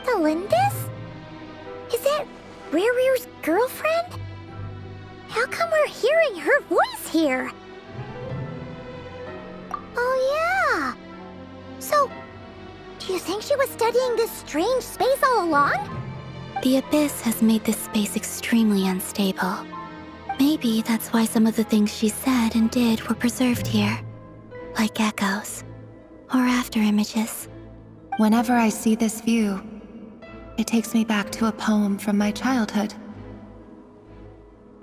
Felindis? Is that Rear's girlfriend? How come we're hearing her voice here? Oh yeah! So, do you think she was studying this strange space all along? The abyss has made this space extremely unstable. Maybe that's why some of the things she said and did were preserved here. Like echoes. Or after images. Whenever I see this view, it takes me back to a poem from my childhood.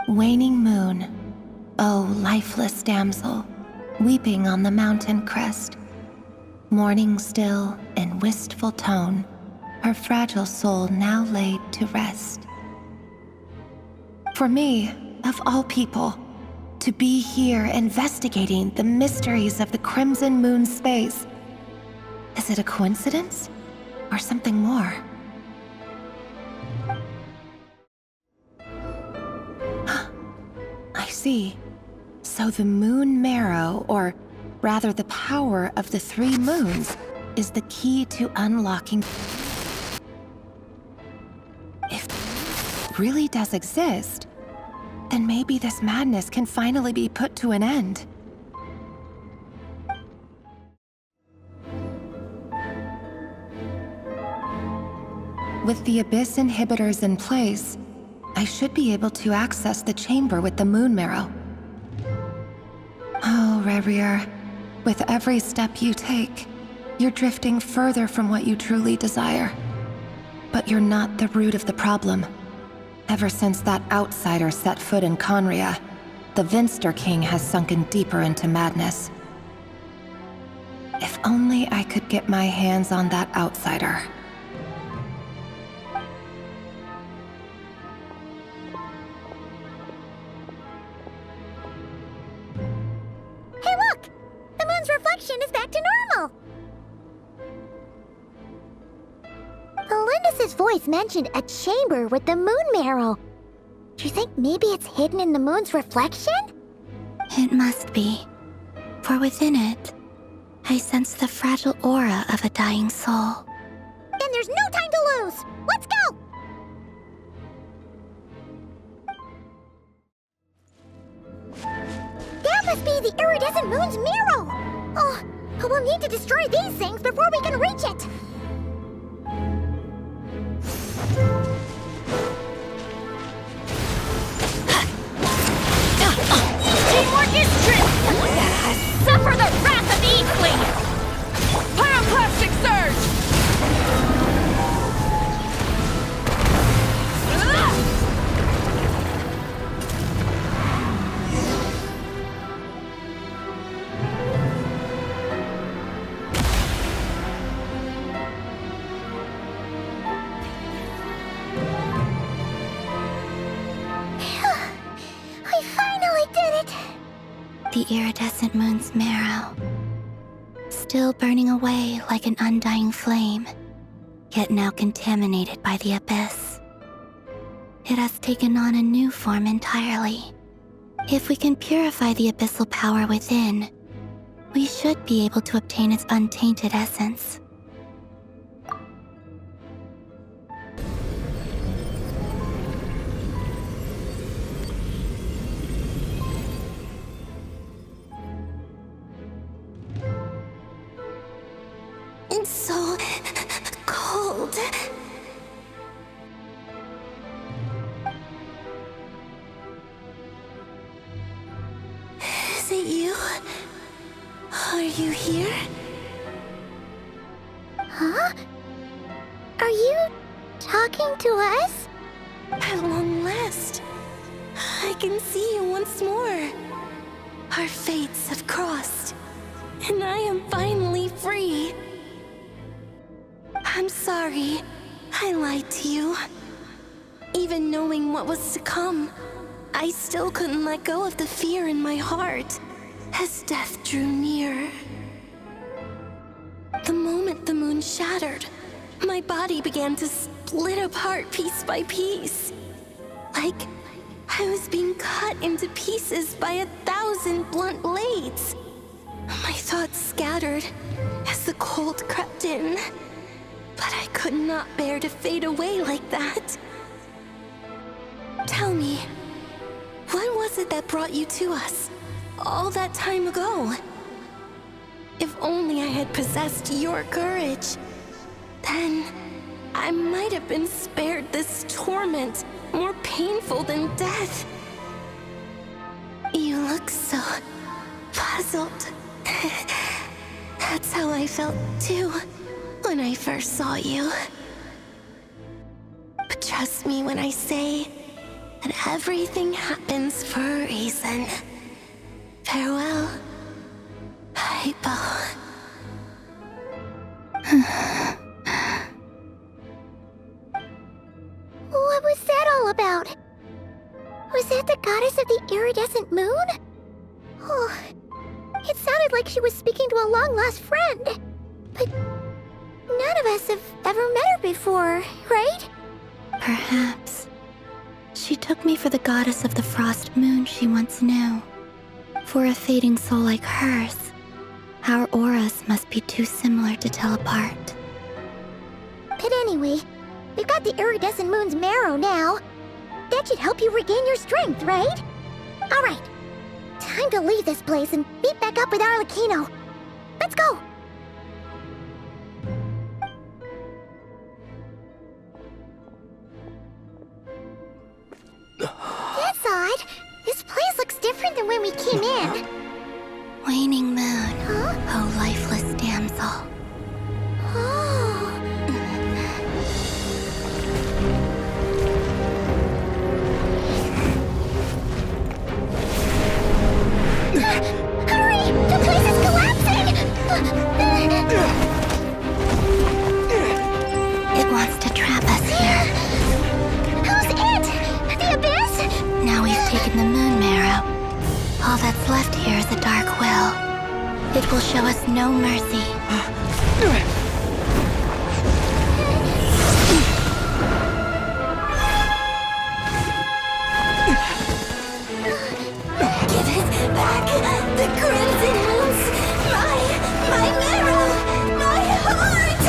Waning moon, oh lifeless damsel, weeping on the mountain crest. Mourning still in wistful tone, her fragile soul now laid to rest. For me, of all people, to be here investigating the mysteries of the Crimson Moon space, is it a coincidence or something more? I see. So the moon marrow, or rather the power of the 3 moons, is the key to unlocking. If it really does exist, then maybe this madness can finally be put to an end. With the Abyss inhibitors in place, I should be able to access the chamber with the moon marrow. Oh, Rerir, with every step you take, you're drifting further from what you truly desire. But you're not the root of the problem. Ever since that outsider set foot in Conria, the Vinster King has sunken deeper into madness. If only I could get my hands on that outsider. Hey look! The moon's reflection is back to normal! Felindis' voice mentioned a chamber with the moon marrow. Do you think maybe it's hidden in the moon's reflection? It must be. For within it, I sense the fragile aura of a dying soul. Then there's no time to lose! Let's go! That must be the iridescent moon's marrow! Oh, We'll need to destroy these things before we can reach it! Teamwork is strength! Suffer the wrath of the Inkling! Pyroclastic surge! We finally did it! The iridescent moon's marrow, still burning away like an undying flame, yet now contaminated by the abyss. It has taken on a new form entirely. If we can purify the abyssal power within, we should be able to obtain its untainted essence. It's so cold. Is it you? Are you here? Huh? Are you talking to us? At long last, I can see you once more. Our fates have crossed, and I am finally free. I'm sorry, I lied to you. Even knowing what was to come, I still couldn't let go of the fear in my heart as death drew near. The moment the moon shattered, my body began to split apart piece by piece. Like I was being cut into pieces by 1,000 blunt blades. My thoughts scattered as the cold crept in. But I could not bear to fade away like that. Tell me, what was it that brought you to us all that time ago? If only I had possessed your courage, then I might have been spared this torment more painful than death. You look so puzzled. That's how I felt too when I first saw you. But trust me when I say that everything happens for a reason. Farewell, Hypo. What was that all about? Was that the goddess of the iridescent moon? Oh, it sounded like she was speaking to a long-lost friend. But none of us have ever met her before, right? Perhaps. She took me for the goddess of the frost moon she once knew. For a fading soul like hers, our auras must be too similar to tell apart. But anyway, we've got the iridescent moon's marrow now. That should help you regain your strength, right? Alright, time to leave this place and meet back up with Arlecchino. Let's go! That's odd. This place looks different than when we came in. Waning moon, Huh? oh lifeless damsel. Oh. Hurry! The place is collapsing! It wants to trap us here. Who's it? The abyss? Now we've taken the moon marrow. All that's left here is a dark will. It will show us no mercy. Give it back! The crimson moons! My marrow! My heart!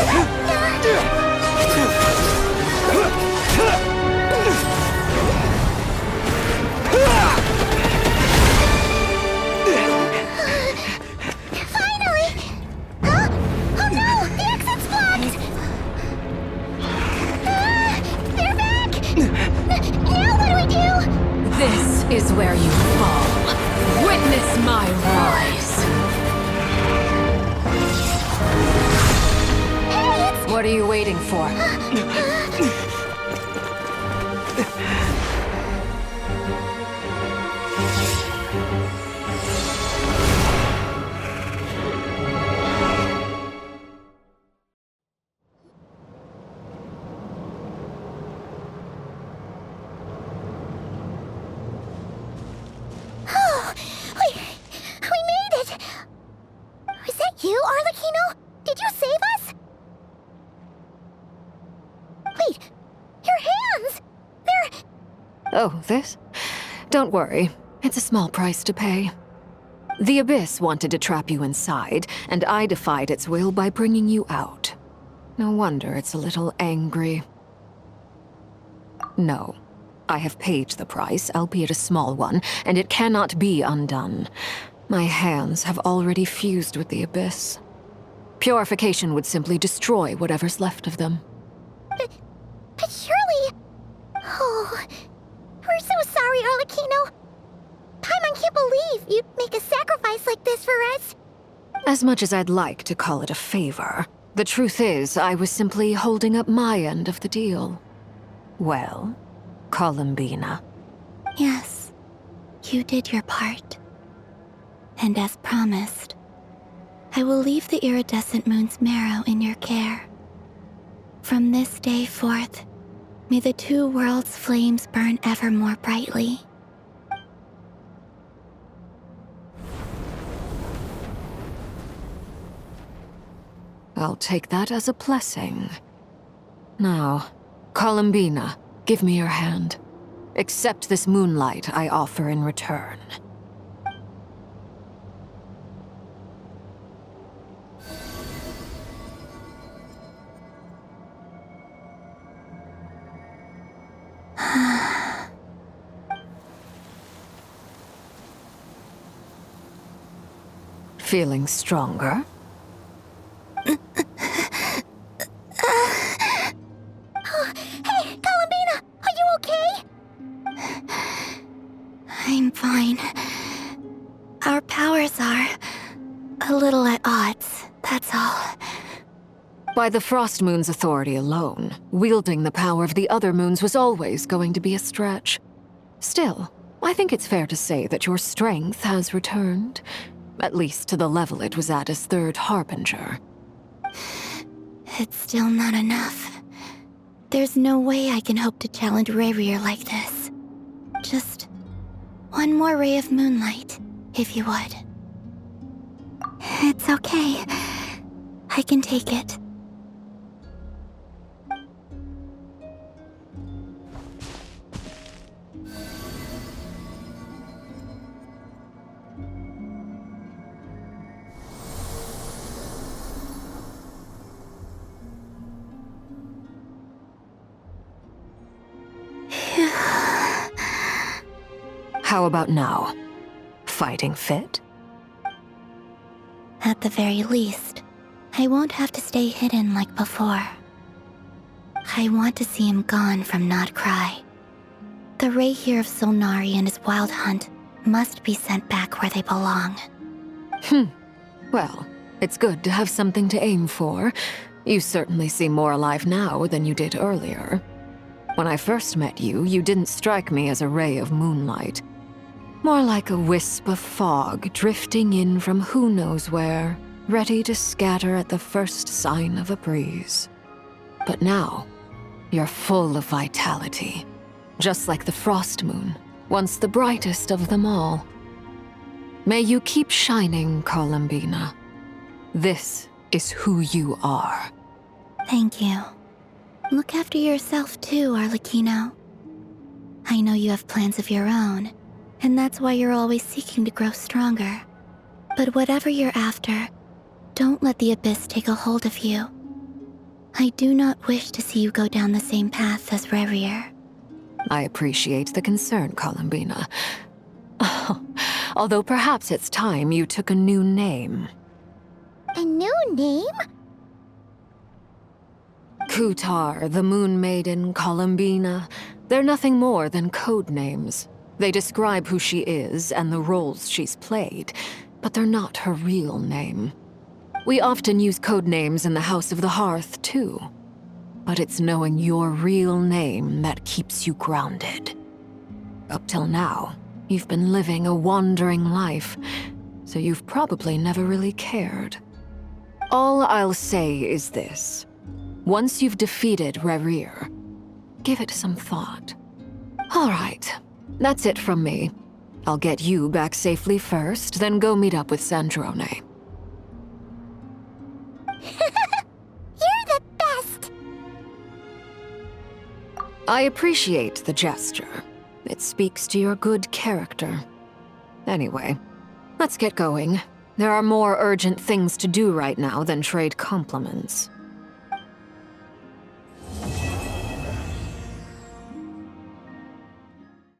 Finally! are you waiting for? We made it! Was that you, Arlecchino? Did you save us? Wait, your hands! They're... Oh, this? Don't worry. It's a small price to pay. The Abyss wanted to trap you inside, and I defied its will by bringing you out. No wonder it's a little angry. No. I have paid the price, albeit a small one, and it cannot be undone. My hands have already fused with the Abyss. Purification would simply destroy whatever's left of them. But surely... Oh... We're so sorry, Arlecchino. Paimon can't believe you'd make a sacrifice like this for us. As much as I'd like to call it a favor, the truth is I was simply holding up my end of the deal. Well, Columbina. Yes, you did your part. And as promised, I will leave the iridescent moon's marrow in your care. From this day forth, may the two worlds' flames burn ever more brightly. I'll take that as a blessing. Now, Columbina, give me your hand. Accept this moonlight I offer in return. Feeling stronger? Hey, Columbina! Are you okay? I'm fine. Our powers are a little at odds, that's all. By the Frost Moon's authority alone, wielding the power of the other moons was always going to be a stretch. Still, I think it's fair to say that your strength has returned, at least to the level it was at as Third Harbinger. It's still not enough. There's no way I can hope to challenge Rayrier like this. Just one more ray of moonlight, if you would. It's okay. I can take it. How about now? Fighting fit? At the very least, I won't have to stay hidden like before. I want to see him gone from nodkrai. The Ray here of Solnari and his wild hunt must be sent back where they belong. Well, it's good to have something to aim for. You certainly seem more alive now than you did earlier. When I first met you, you didn't strike me as a ray of moonlight. More like a wisp of fog drifting in from who knows where, ready to scatter at the first sign of a breeze. But now, you're full of vitality, just like the Frost Moon, once the brightest of them all. May you keep shining, Columbina. This is who you are. Thank you. Look after yourself too, Arlecchino. I know you have plans of your own, and that's why you're always seeking to grow stronger. But whatever you're after, don't let the Abyss take a hold of you. I do not wish to see you go down the same path as Rayrier. I appreciate the concern, Columbina. Although perhaps it's time you took a new name. A new name? Kutar, the Moon Maiden, Columbina. They're nothing more than code names. They describe who she is and the roles she's played, but they're not her real name. We often use code names in the House of the Hearth, too. but it's knowing your real name that keeps you grounded. Up till now, you've been living a wandering life, so you've probably never really cared. All I'll say is this. Once you've defeated Rerir, give it some thought. All right, that's it from me. I'll get you back safely first, then go meet up with Sandrone. You're the best! I appreciate the gesture. It speaks to your good character. Anyway, let's get going. There are more urgent things to do right now than trade compliments.